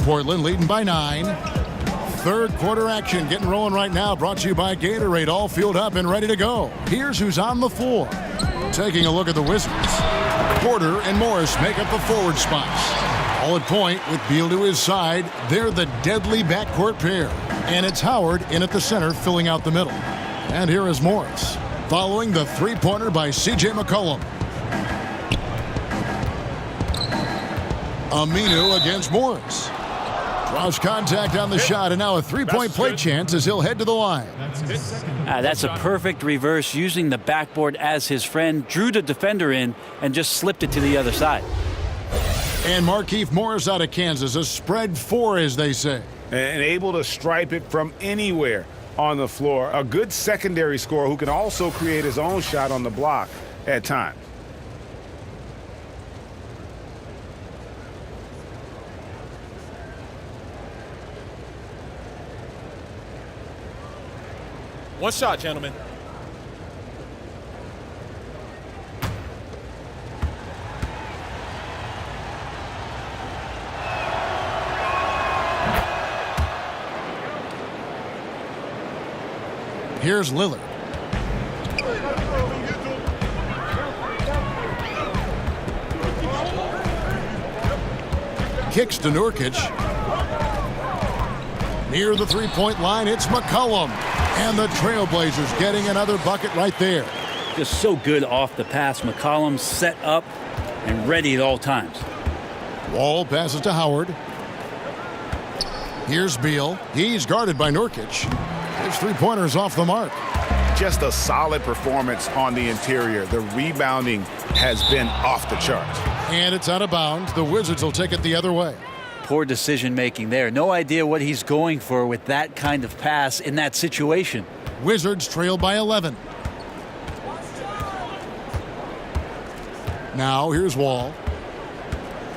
Portland leading by 9. Third quarter action getting rolling right now. Brought to you by Gatorade. All fueled up and ready to go. Here's who's on the floor. Taking a look at the Wizards. Porter and Morris make up the forward spots. All at point with Beal to his side. They're the deadly backcourt pair. And it's Howard in at the center filling out the middle. And here is Morris. Following the three-pointer by C.J. McCollum. Aminu against Morris. Draws contact on the shot, and now a three-point play chance as he'll head to the line. That's a perfect reverse, using the backboard as his friend, drew the defender in, and just slipped it to the other side. And Markieff Morris out of Kansas, a spread 4, as they say. And able to stripe it from anywhere on the floor. A good secondary scorer who can also create his own shot on the block at times. One shot, gentlemen. Here's Lillard. Kicks to Nurkic. Near the three-point line, it's McCollum. And the Trailblazers getting another bucket right there. Just so good off the pass. McCollum set up and ready at all times. Wall passes to Howard. Here's Beal. He's guarded by Nurkic. His three-pointer's off the mark. Just a solid performance on the interior. The rebounding has been off the charts. And it's out of bounds. The Wizards will take it the other way. Poor decision making there. No idea what he's going for with that kind of pass in that situation. Wizards trail by 11. Now here's Wall.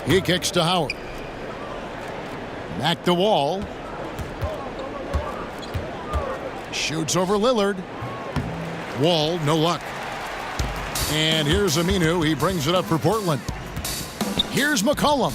He kicks to Howard. Back to Wall. Shoots over Lillard. Wall, no luck. And here's Aminu. He brings it up for Portland. Here's McCollum.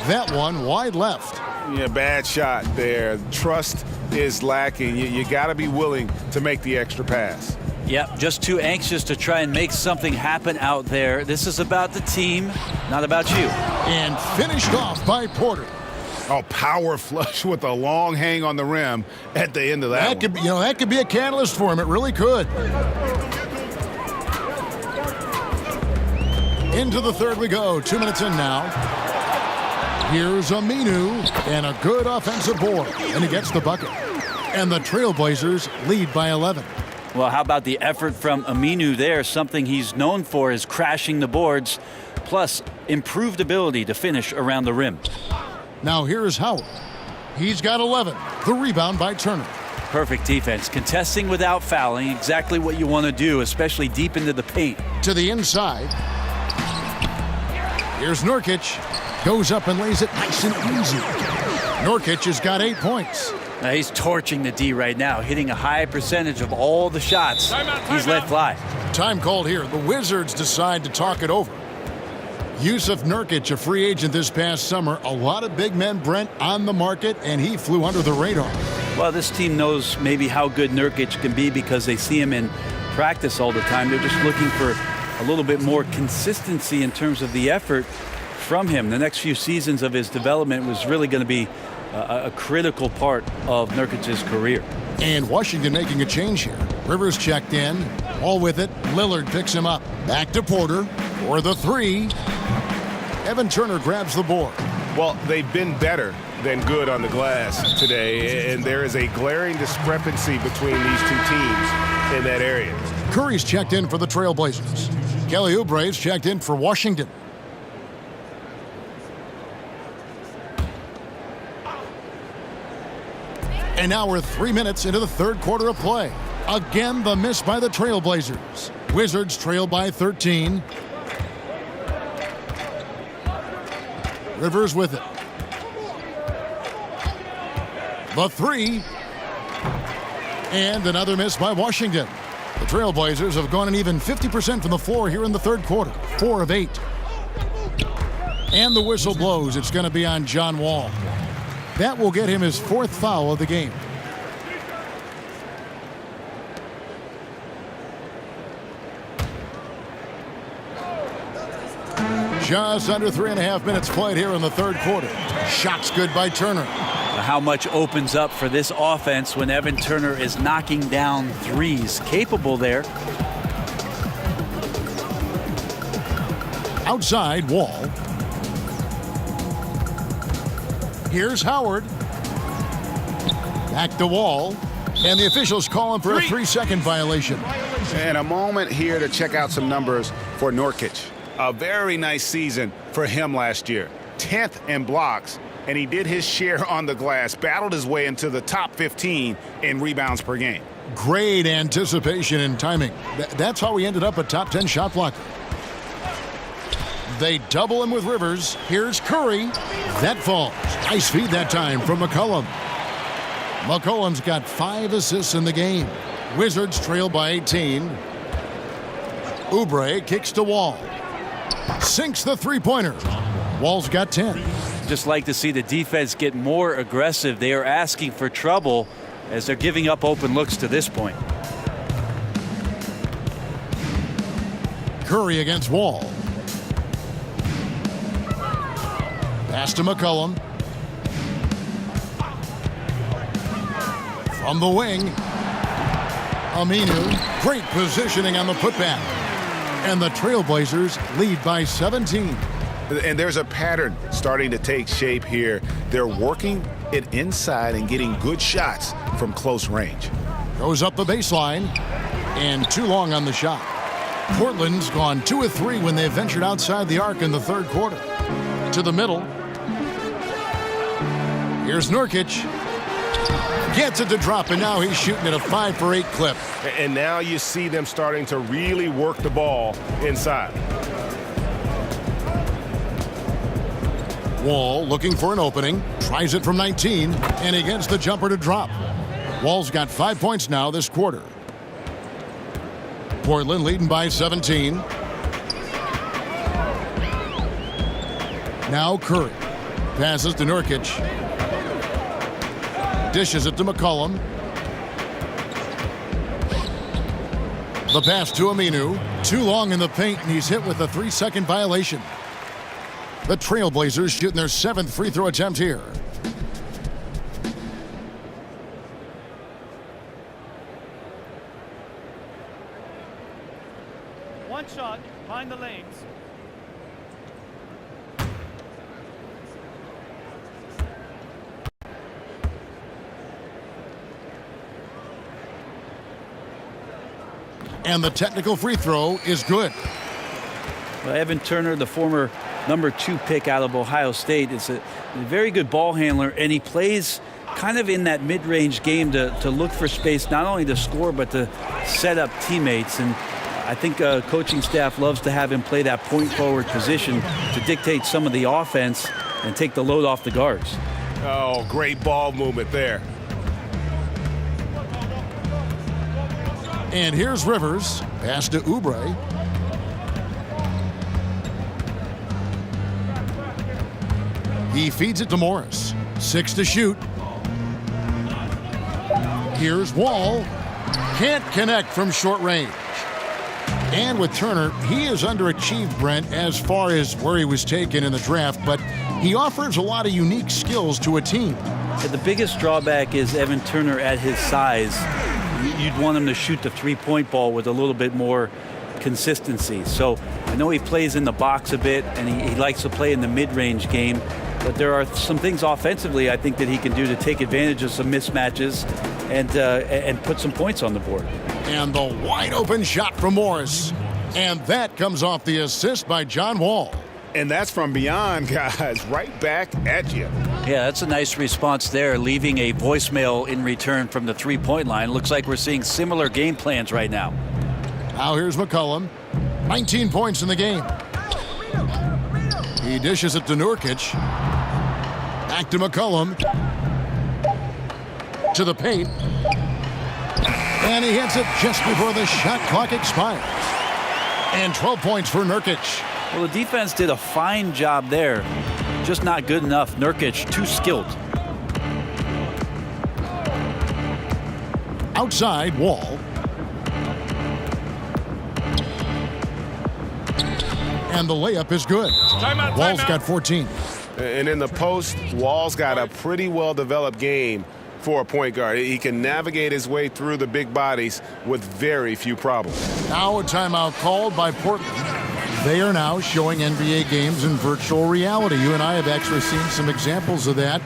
That one wide left. Yeah, bad shot there. Trust is lacking. You got to be willing to make the extra pass. Yep, just too anxious to try and make something happen out there. This is about the team, not about you. And finished off by Porter. Oh, power flush with a long hang on the rim at the end of that Could, that could be a catalyst for him. It really could. Into the third we go. 2 minutes in now. Here's Aminu and a good offensive board. And he gets the bucket. And the Trailblazers lead by 11. Well, how about the effort from Aminu there? Something he's known for is crashing the boards, plus improved ability to finish around the rim. Now here's Howard. He's got 11. The rebound by Turner. Perfect defense. Contesting without fouling. Exactly what you want to do, especially deep into the paint. To the inside. Here's Nurkic. Goes up and lays it nice and easy. Nurkic has got 8 points. Now he's torching the D right now, hitting a high percentage of all the shots he's let fly. Time called here. The Wizards decide to talk it over. Yusuf Nurkic, a free agent this past summer. A lot of big men, Brent, on the market, and he flew under the radar. Well, this team knows maybe how good Nurkic can be because they see him in practice all the time. They're just looking for a little bit more consistency in terms of the effort from him. The next few seasons of his development was really going to be a critical part of Nurkic's career. And Washington making a change here. Rivers checked in. All with it. Lillard picks him up. Back to Porter for the three. Evan Turner grabs the board. Well, they've been better than good on the glass today, and there is a glaring discrepancy between these two teams in that area. Curry's checked in for the Trailblazers. Kelly Oubre's checked in for Washington. And now we're 3 minutes into the third quarter of play. Again, the miss by the Trailblazers. Wizards trail by 13. Rivers with it. The three. And another miss by Washington. The Trailblazers have gone an even 50% from the floor here in the third quarter. 4 of 8. And the whistle blows. It's going to be on John Wall. That will get him his 4th foul of the game. Just under 3.5 minutes played here in the third quarter. Shots good by Turner. How much opens up for this offense when Evan Turner is knocking down threes. Capable there. Outside, Wall. Here's Howard. Back to Wall. And the officials call him for a 3-second violation. And a moment here to check out some numbers for Nurkic. A very nice season for him last year. 10th in blocks, and he did his share on the glass, battled his way into the top 15 in rebounds per game. Great anticipation and timing. That's how he ended up a top 10 shot blocker. They double him with Rivers. Here's Curry. That falls. Nice feed that time from McCollum. McCollum's got 5 assists in the game. Wizards trail by 18. Oubre kicks to Wall. Sinks the three-pointer. Wall's got 10. Just like to see the defense get more aggressive. They are asking for trouble as they're giving up open looks to this point. Curry against Wall. Pass to McCollum. From the wing, Aminu. Great positioning on the putback. And the Trailblazers lead by 17. And there's a pattern starting to take shape here. They're working it inside and getting good shots from close range. Goes up the baseline, and too long on the shot. Portland's gone 2 of 3 when they ventured outside the arc in the third quarter. To the middle. Here's Nurkic. Gets it to drop, and now he's shooting at a 5 for 8 clip. And now you see them starting to really work the ball inside. Wall looking for an opening. Tries it from 19, and he gets the jumper to drop. Wall's got 5 points now this quarter. Portland leading by 17. Now Curry. Passes to Nurkic. Dishes it to McCollum. The pass to Aminu. Too long in the paint, and he's hit with a 3-second violation. The Trailblazers shooting their 7th free throw attempt here. One shot, find the lanes. And the technical free throw is good. Well, Evan Turner, the former number 2 pick out of Ohio State, is a very good ball handler, and he plays kind of in that mid-range game to look for space, not only to score, but to set up teammates. And I think coaching staff loves to have him play that point forward position to dictate some of the offense and take the load off the guards. Oh, great ball movement there. And here's Rivers. Pass to Oubre. He feeds it to Morris. 6 to shoot. Here's Wall. Can't connect from short range. And with Turner, he has underachieved, Brent, as far as where he was taken in the draft, but he offers a lot of unique skills to a team. And the biggest drawback is Evan Turner at his size. You'd want him to shoot the three-point ball with a little bit more consistency. So I know he plays in the box a bit, and he likes to play in the mid-range game. But there are some things offensively I think that he can do to take advantage of some mismatches and put some points on the board. And the wide-open shot from Morris. And that comes off the assist by John Wall. And that's from beyond, guys, right back at you. Yeah, that's a nice response there, leaving a voicemail in return from the three-point line. Looks like we're seeing similar game plans right now. Now here's McCollum. 19 points in the game. He dishes it to Nurkic. Back to McCollum. To the paint. And he hits it just before the shot clock expires. And 12 points for Nurkic. Well, the defense did a fine job there. Just not good enough. Nurkic, too skilled. Outside, Wall. And the layup is good. Wall's got 14. And in the post, Wall's got a pretty well-developed game for a point guard. He can navigate his way through the big bodies with very few problems. Now a timeout called by Portland. They are now showing NBA games in virtual reality. You and I have actually seen some examples of that.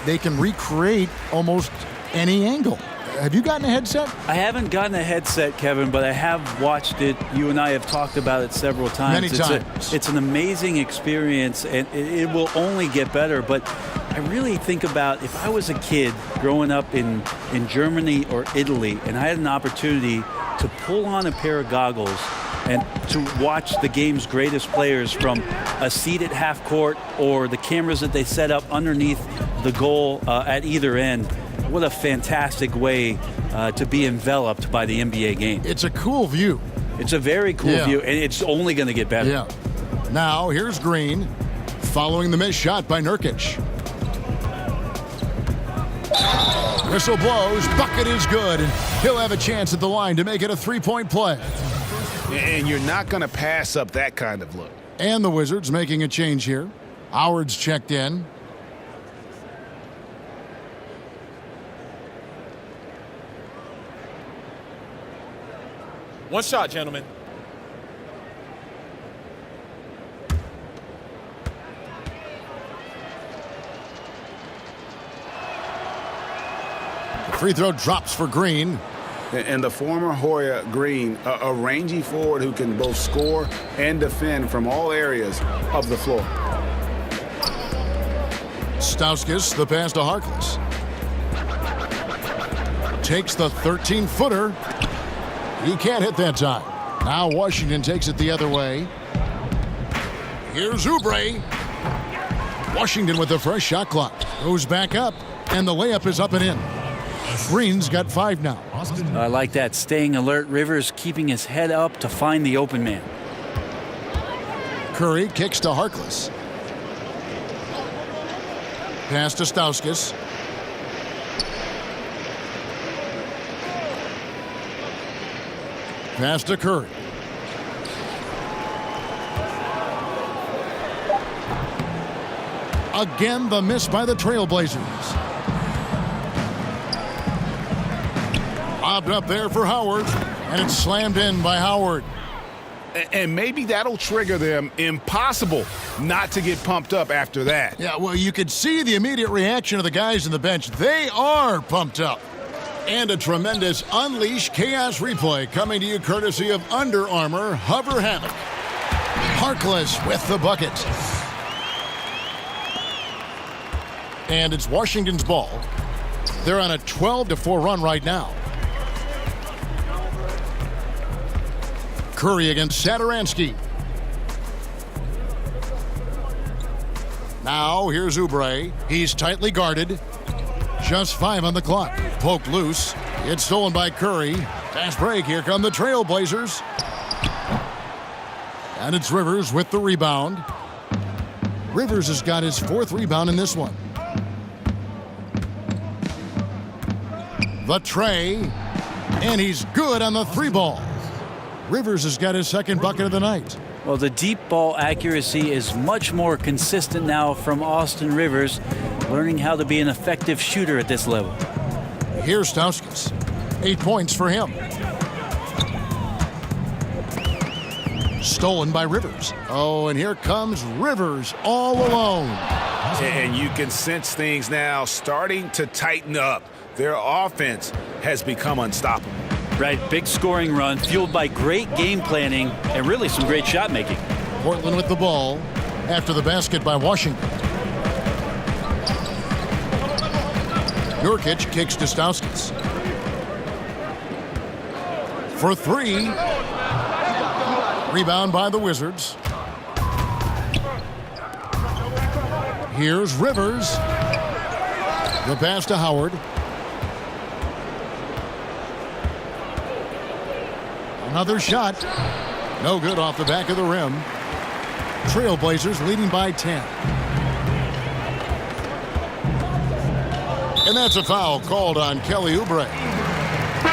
They can recreate almost any angle. Have you gotten a headset? I haven't gotten a headset, Kevin, but I have watched it. You and I have talked about it several times. Many times. It's an amazing experience, and it will only get better. But I really think about if I was a kid growing up in Germany or Italy, and I had an opportunity to pull on a pair of goggles and to watch the game's greatest players from a seat at half court or the cameras that they set up underneath the goal at either end. What a fantastic way to be enveloped by the NBA game. It's a cool view. It's a very cool view, and it's only going to get better. Yeah. Now, here's Green following the missed shot by Nurkic. Whistle blows, bucket is good, and he'll have a chance at the line to make it a 3-point play. And you're not going to pass up that kind of look. And the Wizards making a change here. Howard's checked in. One shot, gentlemen. The free throw drops for Green. And the former Hoya Green, a rangy forward who can both score and defend from all areas of the floor. Stauskas, the pass to Harkless. Takes the 13-footer. He can't hit that time. Now Washington takes it the other way. Here's Oubre. Washington with the fresh shot clock. Goes back up, and the layup is up and in. Green's got 5 now. I like that. Staying alert. Rivers keeping his head up to find the open man. Curry kicks to Harkless. Pass to Stauskas. Pass to Curry. Again, the miss by the Trailblazers. Lobbed up there for Howard, and it's slammed in by Howard. And maybe that'll trigger them. Impossible not to get pumped up after that. Yeah, well, you could see the immediate reaction of the guys on the bench. They are pumped up. And a tremendous Unleash Chaos replay coming to you courtesy of Under Armour Hover Hammock. Harkless with the bucket. And it's Washington's ball. They're on a 12-4 run right now. Curry against Satoransky. Now here's Oubre. He's tightly guarded. Just 5 on the clock. Poked loose. It's stolen by Curry. Fast break. Here come the Trailblazers. And it's Rivers with the rebound. Rivers has got his 4th rebound in this one. The tray. And he's good on the 3 ball. Rivers has got his 2nd bucket of the night. Well, the deep ball accuracy is much more consistent now from Austin Rivers, learning how to be an effective shooter at this level. Here's Stauskas. 8 points for him. Stolen by Rivers. Oh, and here comes Rivers all alone. And you can sense things now starting to tighten up. Their offense has become unstoppable. Right, big scoring run, fueled by great game planning and really some great shot making. Portland with the ball after the basket by Washington. Nurkic kicks to Stauskas. For 3. Rebound by the Wizards. Here's Rivers. The pass to Howard. Another shot. No good off the back of the rim. Trailblazers leading by 10. And that's a foul called on Kelly Oubre.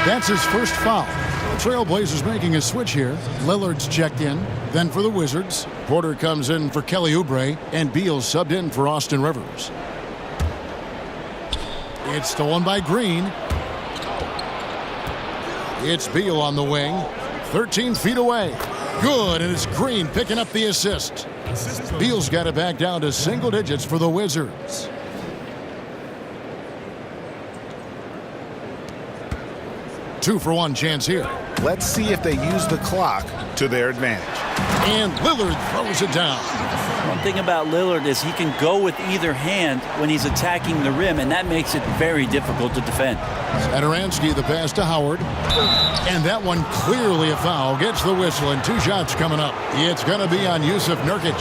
That's his first foul. The Trailblazers making a switch here. Lillard's checked in. Then for the Wizards, Porter comes in for Kelly Oubre, and Beal subbed in for Austin Rivers. It's stolen by Green. It's Beal on the wing. 13 feet away. Good, and it's Green picking up the assist. Beal's got it back down to single digits for the Wizards. Two for one chance here. Let's see if they use the clock to their advantage. And Lillard throws it down. One thing about Lillard is he can go with either hand when he's attacking the rim, and that makes it very difficult to defend. Satoransky, the pass to Howard. And that one clearly a foul. Gets the whistle, and 2 shots coming up. It's going to be on Yusuf Nurkic.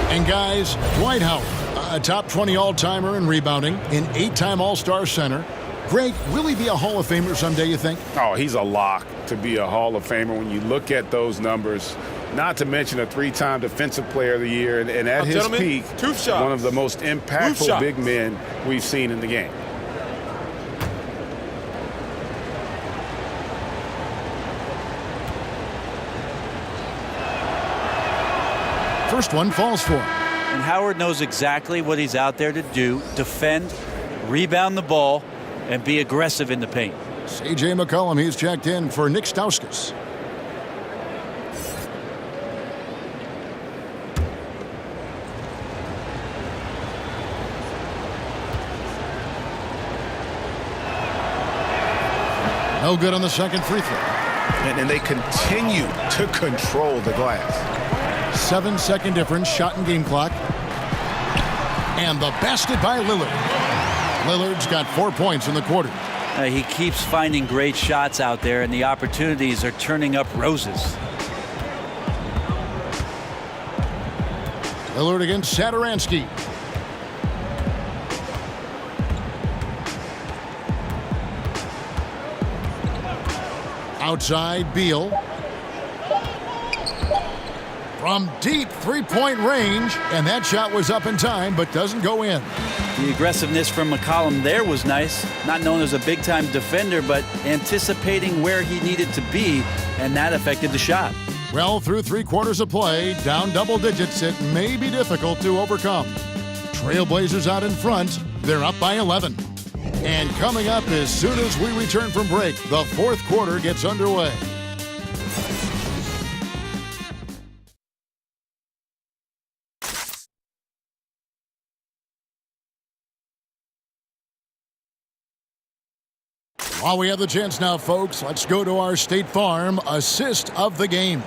And guys, Dwight Howard, a top 20 all-timer in rebounding, an 8-time All-Star center. Greg, will he be a Hall of Famer someday, you think? Oh, he's a lock to be a Hall of Famer when you look at those numbers. Not to mention a 3-time Defensive Player of the Year, and at his peak, one of the most impactful big men we've seen in the game. First one falls for him. And Howard knows exactly what he's out there to do: defend, rebound the ball, and be aggressive in the paint. C.J. McCollum, he's checked in for Nick Stauskas. No good on the second free throw. And they continue to control the glass. 7-second difference, shot and game clock. And the basket by Lillard. Lillard's got 4 points in the quarter. He keeps finding great shots out there, and the opportunities are turning up roses. Lillard against Satoransky. Outside, Beal. From deep three-point range, and that shot was up in time, but doesn't go in. The aggressiveness from McCollum there was nice. Not known as a big-time defender, but anticipating where he needed to be, and that affected the shot. Well, through 3 quarters of play, down double digits, it may be difficult to overcome. Trailblazers out in front. They're up by 11. And coming up as soon as we return from break, the fourth quarter gets underway. While we have the chance now, folks, let's go to our State Farm assist of the game.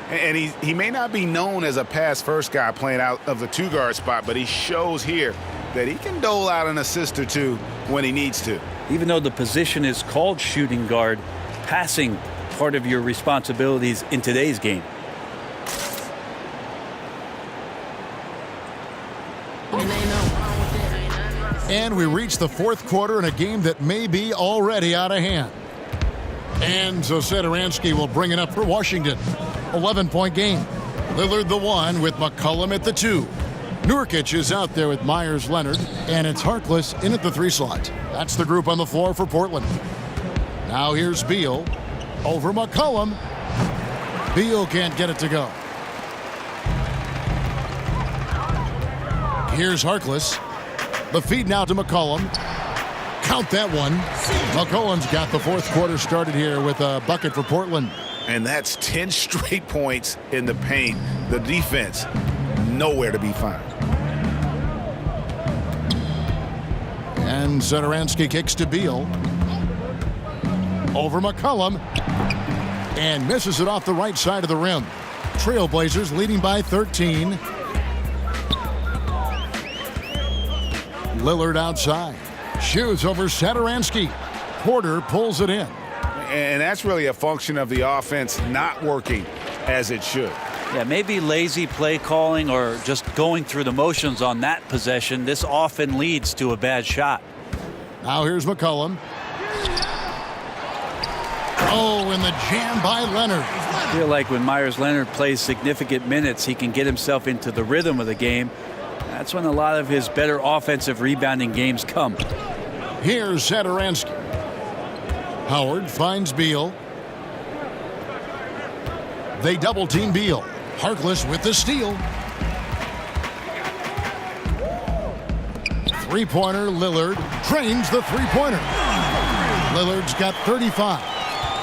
And he may not be known as a pass-first guy playing out of the two-guard spot, but he shows here that he can dole out an assist or two when he needs to. Even though the position is called shooting guard, passing part of your responsibilities in today's game. And we reach the fourth quarter in a game that may be already out of hand. And so Satoransky will bring it up for Washington. 11-point game. Lillard the 1 with McCollum at the 2. Nurkic is out there with Myers-Leonard, and it's Harkless in at the 3 slot. That's the group on the floor for Portland. Now here's Beal over McCollum. Beal can't get it to go. Here's Harkless. The feed now to McCollum. Count that one. McCollum's got the fourth quarter started here with a bucket for Portland. And that's 10 straight points in the paint. The defense, nowhere to be found. And Satoransky kicks to Beal. Over McCollum. And misses it off the right side of the rim. Trailblazers leading by 13. Lillard outside. Shoots over Satoransky. Porter pulls it in. And that's really a function of the offense not working as it should. Yeah, maybe lazy play calling or just going through the motions on that possession. This often leads to a bad shot. Now here's McCollum. Oh, and the jam by Leonard. I feel like when Myers-Leonard plays significant minutes, he can get himself into the rhythm of the game. That's when a lot of his better offensive rebounding games come. Here's Satoransky. Howard finds Beal. They double team Beal. Harkless with the steal. Three-pointer Lillard drains the three-pointer. Lillard's got 35.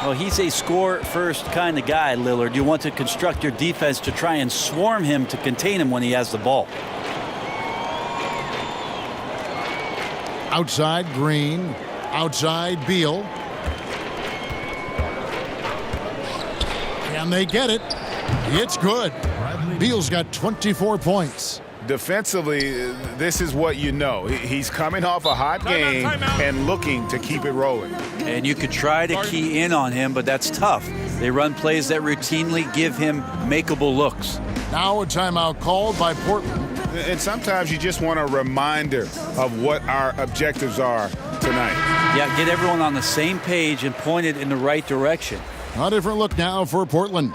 Well, he's a score-first kind of guy, Lillard. You want to construct your defense to try and swarm him to contain him when he has the ball. Outside Green. Outside Beal. Can they get it? It's good. Beal's got 24 points. Defensively, this is what you know. He's coming off a hot game and looking to keep it rolling. And you could try to key in on him, but that's tough. They run plays that routinely give him makeable looks. Now a timeout called by Portland. And sometimes you just want a reminder of what our objectives are tonight. Yeah, get everyone on the same page and point it in the right direction. A different look now for Portland.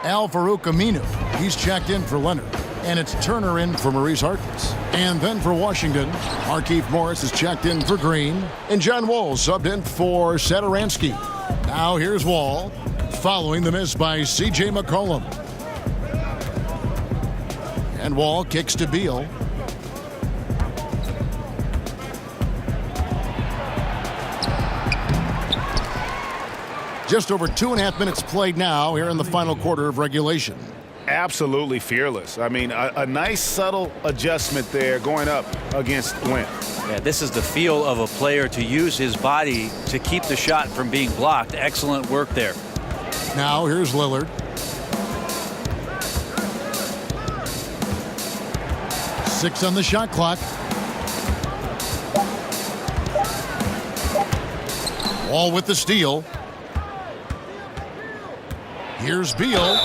Al-Farouq Aminu, he's checked in for Leonard. And it's Turner in for Maurice Harkless. And then for Washington, Markieff Morris is checked in for Green. And John Wall subbed in for Satoransky. Now here's Wall, following the miss by C.J. McCollum. And Wall kicks to Beal. Just over 2.5 minutes played now here in the final quarter of regulation. Absolutely fearless. I mean, a nice subtle adjustment there going up against Wentz. Yeah, this is the feel of a player to use his body to keep the shot from being blocked. Excellent work there. Now here's Lillard. Six on the shot clock. Wall with the steal. Here's Beal.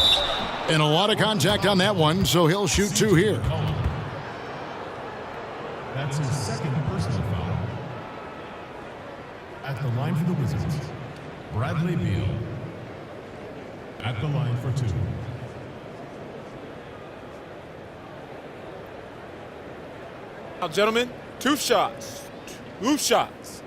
And a lot of contact on that one, so he'll shoot two here. That's his second personal foul. At the line for the Wizards, Bradley Beal. At the line for two. Now, gentlemen, two shots. Two shots.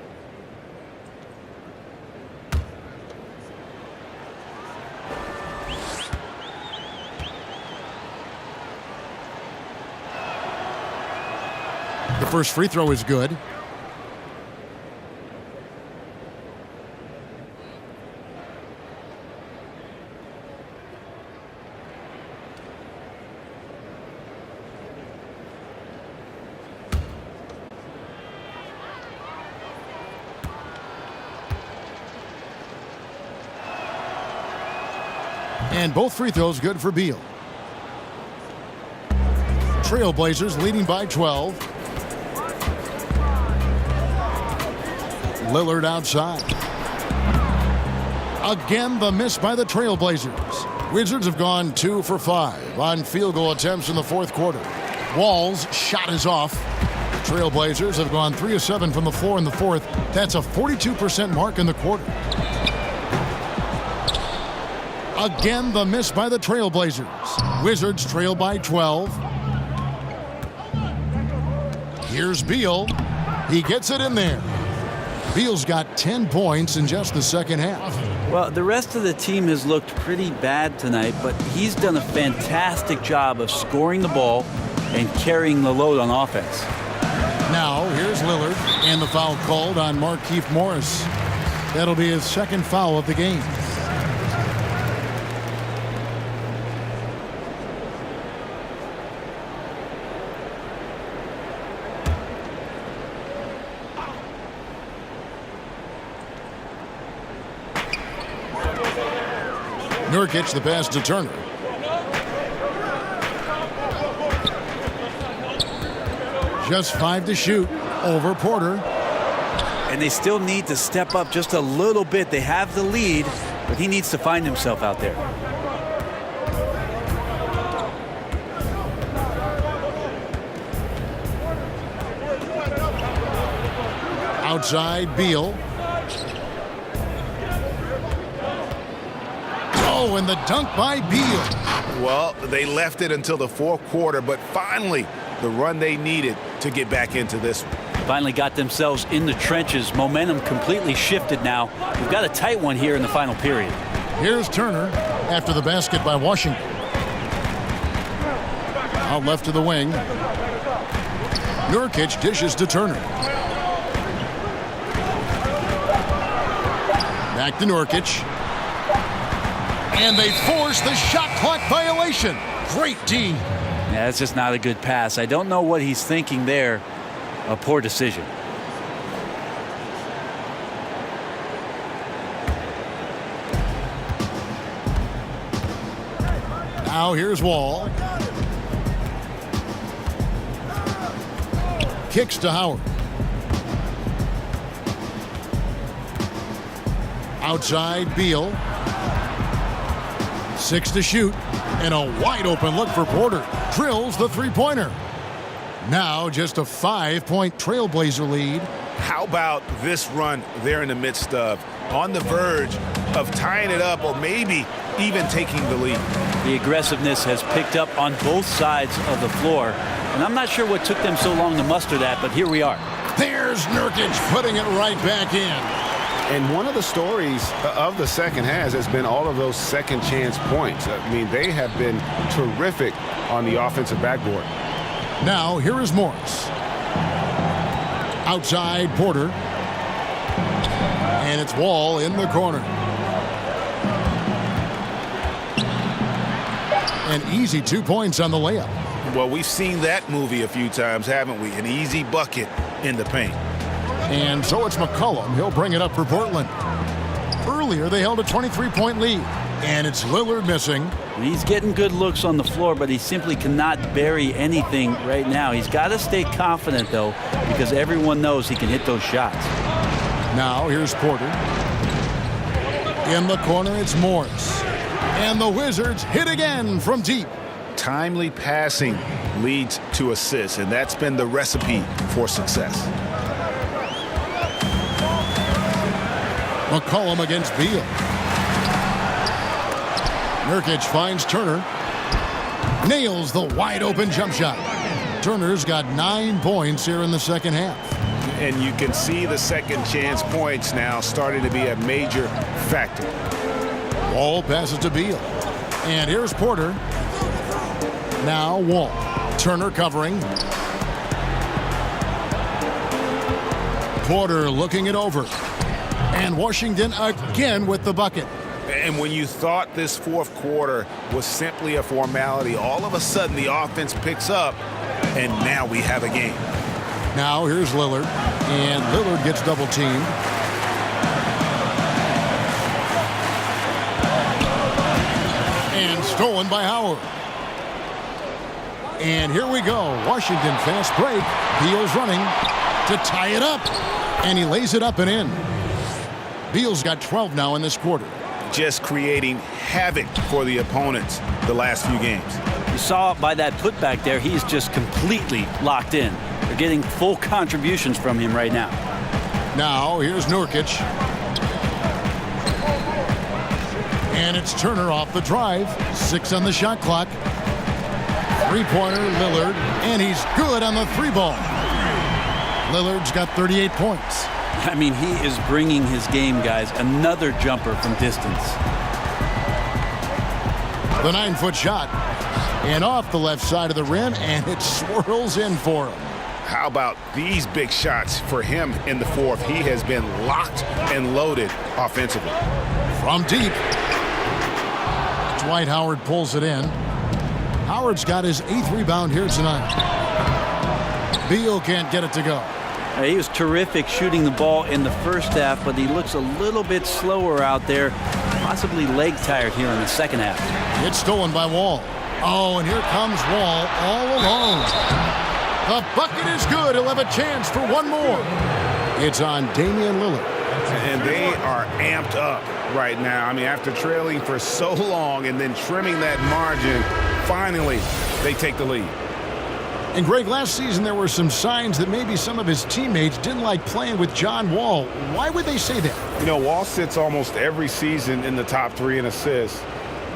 The first free throw is good. And both free throws good for Beal. Trailblazers leading by 12. Lillard outside. Again, the miss by the Trailblazers. Wizards have gone 2 for 5 on field goal attempts in the fourth quarter. Wall's shot is off. Trailblazers have gone 3 of 7 from the floor in the fourth. That's a 42% mark in the quarter. Again, the miss by the Trailblazers. Wizards trail by 12. Here's Beal. He gets it in there. Beal's got 10 points in just the second half. Well, the rest of the team has looked pretty bad tonight, but he's done a fantastic job of scoring the ball and carrying the load on offense. Now, here's Lillard, and the foul called on Markieff Morris. That'll be his second foul of the game. Nurkic the pass to Turner. Just 5 to shoot over Porter. And they still need to step up just a little bit. They have the lead, but he needs to find himself out there. Outside, Beal. Oh, and the dunk by Beal. Well, they left it until the fourth quarter, but finally the run they needed to get back into this one. Finally got themselves in the trenches. Momentum completely shifted now. We've got a tight one here in the final period. Here's Turner after the basket by Washington. Out left to the wing. Nurkic dishes to Turner. Back to Nurkic. And they force the shot clock violation. Great D. Yeah, that's just not a good pass. I don't know what he's thinking there. A poor decision. Now here's Wall. Kicks to Howard. Outside, Beal. 6 to shoot. And a wide open look for Porter. Drills the three-pointer. Now just a 5-point Trailblazer lead. How about this run they're in the midst of? On the verge of tying it up or maybe even taking the lead. The aggressiveness has picked up on both sides of the floor. And I'm not sure what took them so long to muster that, but here we are. There's Nurkic putting it right back in. And one of the stories of the second half has been all of those second chance points. I mean, they have been terrific on the offensive backboard. Now, here is Morris. Outside Porter. And it's Wall in the corner. An easy 2 points on the layup. Well, we've seen that movie a few times, haven't we? An easy bucket in the paint. And so it's McCollum. He'll bring it up for Portland. Earlier, they held a 23-point lead. And it's Lillard missing. He's getting good looks on the floor, but he simply cannot bury anything right now. He's got to stay confident, though, because everyone knows he can hit those shots. Now, here's Porter. In the corner, it's Morris. And the Wizards hit again from deep. Timely passing leads to assists, and that's been the recipe for success. McCollum against Beal. Nurkic finds Turner. Nails the wide-open jump shot. Turner's got 9 points here in the second half. And you can see the second chance points now starting to be a major factor. Wall passes to Beal. And here's Porter. Now Wall. Turner covering. Porter looking it over. And Washington again with the bucket. And when you thought this fourth quarter was simply a formality, all of a sudden the offense picks up, and now we have a game. Now here's Lillard, and Lillard gets double teamed. And stolen by Howard. And here we go. Washington fast break. Beal's running to tie it up. And he lays it up and in. Beal's got 12 now in this quarter. Just creating havoc for the opponents the last few games. You saw by that putback there, he's just completely locked in. They're getting full contributions from him right now. Now here's Nurkic. And it's Turner off the drive. 6 on the shot clock. Three-pointer Lillard, and he's good on the three ball. Lillard's got 38 points. I mean, he is bringing his game, guys. Another jumper from distance. The 9-foot shot. And off the left side of the rim, and it swirls in for him. How about these big shots for him in the fourth? He has been locked and loaded offensively. From deep. Dwight Howard pulls it in. Howard's got his 8th rebound here tonight. Beal can't get it to go. He was terrific shooting the ball in the first half, but he looks a little bit slower out there, possibly leg tired here in the second half. It's stolen by Wall. Oh, and here comes Wall all alone. The bucket is good. He'll have a chance for one more. It's on Damian Lillard. And they are amped up right now. I mean, after trailing for so long and then trimming that margin, finally they take the lead. And Greg, last season there were some signs that maybe some of his teammates didn't like playing with John Wall. Why would they say that? You know, Wall sits almost every season in the top 3 in assists.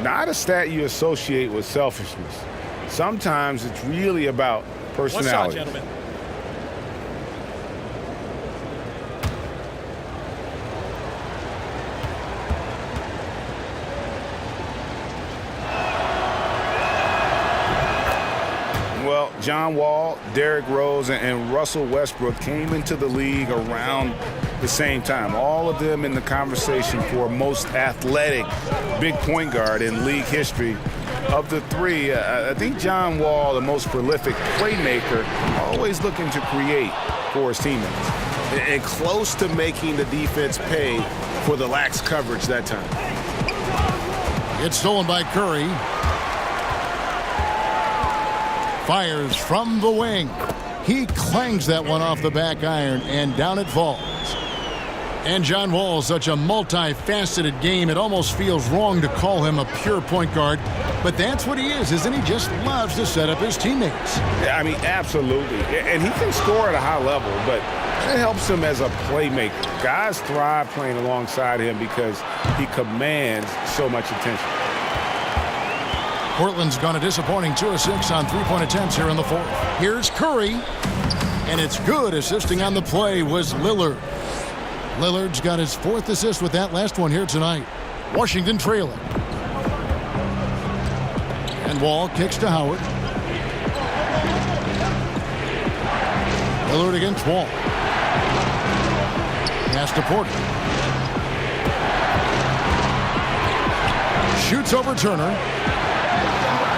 Not a stat you associate with selfishness. Sometimes it's really about personality. One shot, gentlemen. Well, John Wall, Derrick Rose, and Russell Westbrook came into the league around the same time. All of them in the conversation for most athletic big point guard in league history. Of the 3, I think John Wall, the most prolific playmaker, always looking to create for his teammates. And close to making the defense pay for the lax coverage that time. It's stolen by Curry. Fires from the wing. He clangs that one off the back iron, and down it falls. And John Wall is such a multifaceted game, it almost feels wrong to call him a pure point guard. But that's what he is, isn't he? Just loves to set up his teammates. Yeah, I mean, absolutely. And he can score at a high level, but it helps him as a playmaker. Guys thrive playing alongside him because he commands so much attention. Portland's gone a disappointing 2 of 6 on three-point attempts here in the fourth. Here's Curry, and it's good. Assisting on the play was Lillard. Lillard's got his 4th assist with that last one here tonight. Washington trailing. And Wall kicks to Howard. Lillard against Wall. Pass to Porter. Shoots over Turner.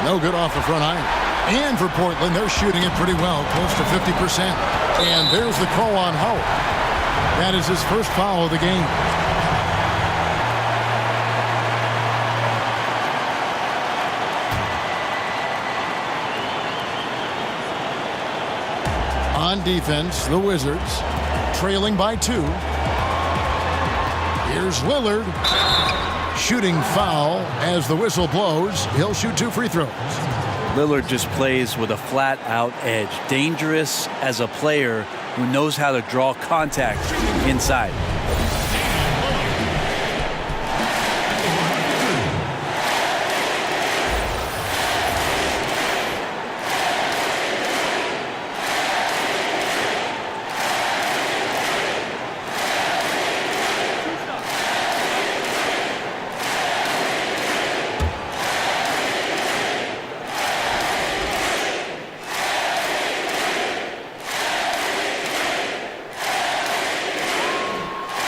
No good off the front iron. And for Portland, they're shooting it pretty well, close to 50%. And there's the call on Howard. That is his first foul of the game. On defense, the Wizards trailing by 2. Here's Lillard. Shooting foul as the whistle blows. He'll shoot 2 free throws. Lillard just plays with a flat-out edge. Dangerous as a player who knows how to draw contact inside.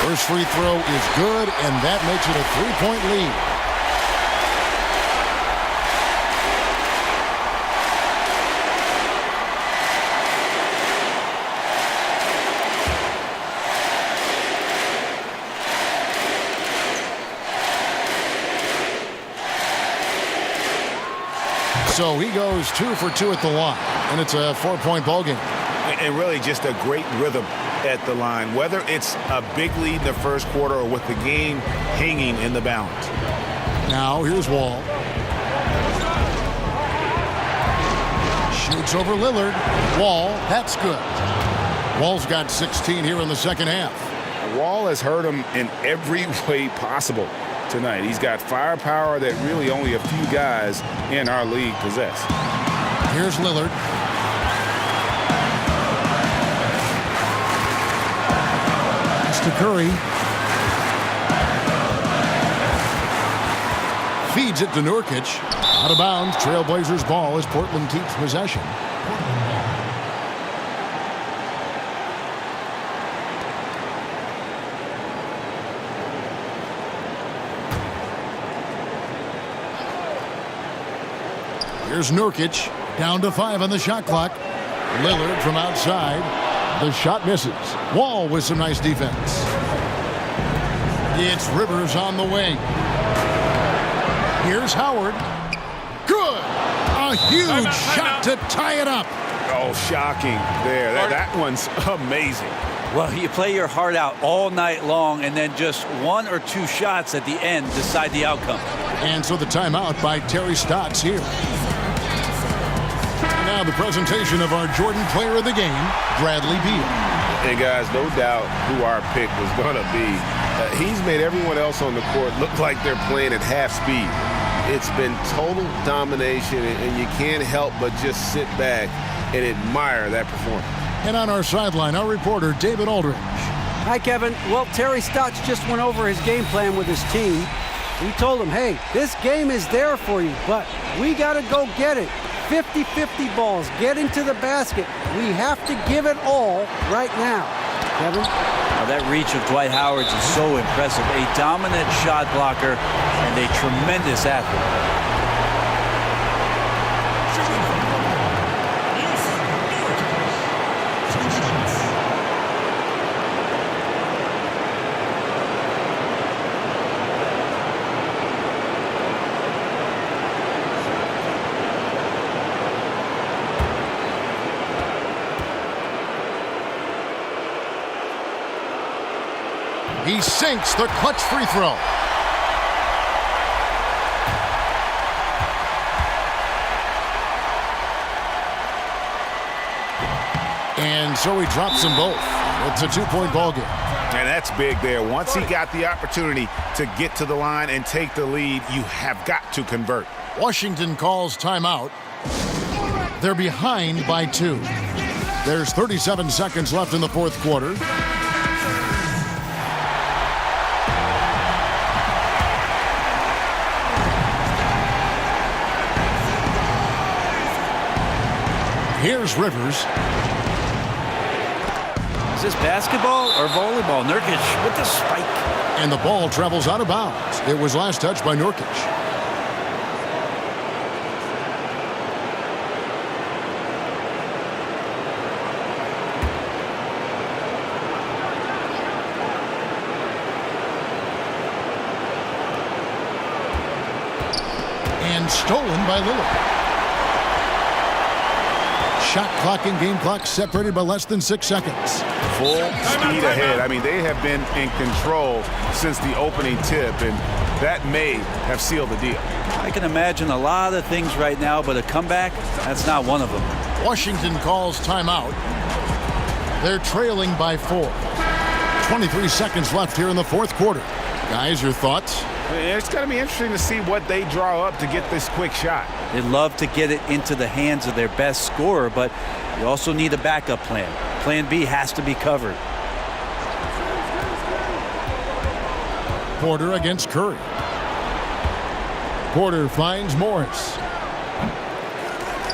First free throw is good, and that makes it a 3-point lead. So he goes 2 for 2 at the line, and it's a 4-point ball game. And really just a great rhythm at the line, whether it's a big lead in the first quarter or with the game hanging in the balance. Now here's Wall. Shoots over Lillard. Wall, that's good. Wall's got 16 here in the second half. Wall has hurt him in every way possible tonight. He's got firepower that really only a few guys in our league possess. Here's Lillard. To Curry. Feeds it to Nurkic. Out of bounds. Trailblazers ball as Portland keeps possession. Here's Nurkic. Down to 5 on the shot clock. Lillard from outside. The shot misses. Wall with some nice defense. It's Rivers on the wing. Here's Howard. Good. A huge shot to tie it up. Oh, shocking there. That one's amazing. Well, you play your heart out all night long, and then just 1 or 2 shots at the end decide the outcome. And so the timeout by Terry Stotts here. Now the presentation of our Jordan Player of the Game, Bradley Beal. And guys, no doubt who our pick was going to be. He's made everyone else on the court look like they're playing at half speed. It's been total domination, and you can't help but just sit back and admire that performance. And on our sideline, our reporter, David Aldridge. Hi, Kevin. Well, Terry Stotts just went over his game plan with his team. He told them, hey, this game is there for you, but we got to go get it. 50-50 balls, get into the basket. We have to give it all right now. Kevin? Well, that reach of Dwight Howard is so impressive. A dominant shot blocker and a tremendous athlete. He sinks the clutch free throw. And so he drops them both. It's a 2-point ball game. And that's big there. Once he got the opportunity to get to the line and take the lead, you have got to convert. Washington calls timeout. They're behind by 2. There's 37 seconds left in the fourth quarter. Here's Rivers. Is this basketball or volleyball? Nurkic with the spike. And the ball travels out of bounds. It was last touched by Nurkic. And stolen by Lillard. Shot clock and game clock separated by less than 6 seconds. Full speed ahead. I mean, they have been in control since the opening tip, and that may have sealed the deal. I can imagine a lot of things right now, but a comeback, that's not one of them. Washington calls timeout. They're trailing by 4. 23 seconds left here in the fourth quarter. Guys, your thoughts? It's going to be interesting to see what they draw up to get this quick shot. They love to get it into the hands of their best scorer, but you also need a backup plan. Plan B has to be covered. Porter against Curry. Porter finds Morris.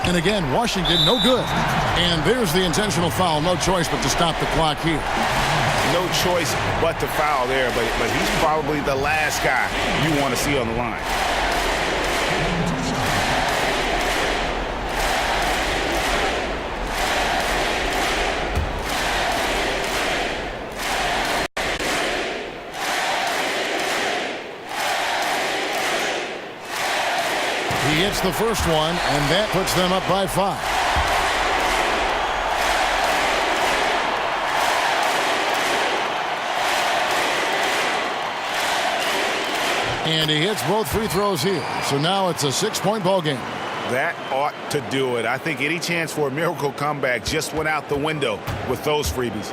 And again, Washington, no good. And there's the intentional foul. No choice but to stop the clock here. No choice but to foul there, but he's probably the last guy you want to see on the line. He hits the first one, and that puts them up by 5. And he hits both free throws here. So now it's a 6-point ball game. That ought to do it. I think any chance for a miracle comeback just went out the window with those freebies.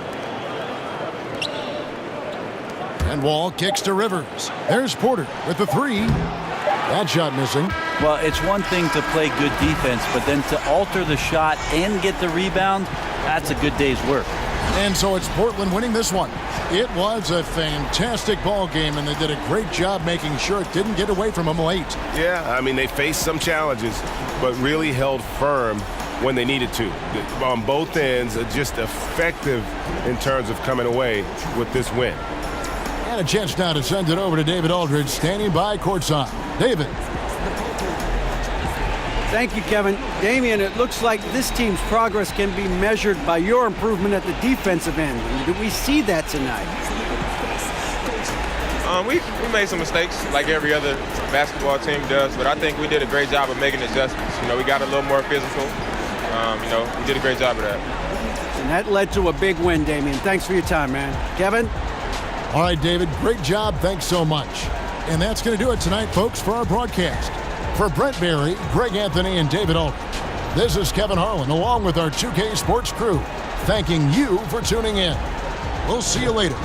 And Wall kicks to Rivers. There's Porter with the 3. That shot missing. Well, it's one thing to play good defense, but then to alter the shot and get the rebound, that's a good day's work. And so it's Portland winning this one. It was a fantastic ball game, and they did a great job making sure it didn't get away from them late. Yeah, I mean, they faced some challenges, but really held firm when they needed to. On both ends, just effective in terms of coming away with this win. And a chance now to send it over to David Aldridge, standing by courtside. David. Thank you, Kevin. Damian, it looks like this team's progress can be measured by your improvement at the defensive end. Do we see that tonight? We made some mistakes like every other basketball team does, but I think we did a great job of making adjustments. We got a little more physical. We did a great job of that. And that led to a big win, Damian. Thanks for your time, man. Kevin? All right, David, great job. Thanks so much. And that's going to do it tonight, folks, for our broadcast. For Brent Barry, Greg Anthony, and David Aldridge, this is Kevin Harlan, along with our 2K Sports crew, thanking you for tuning in. We'll see you later.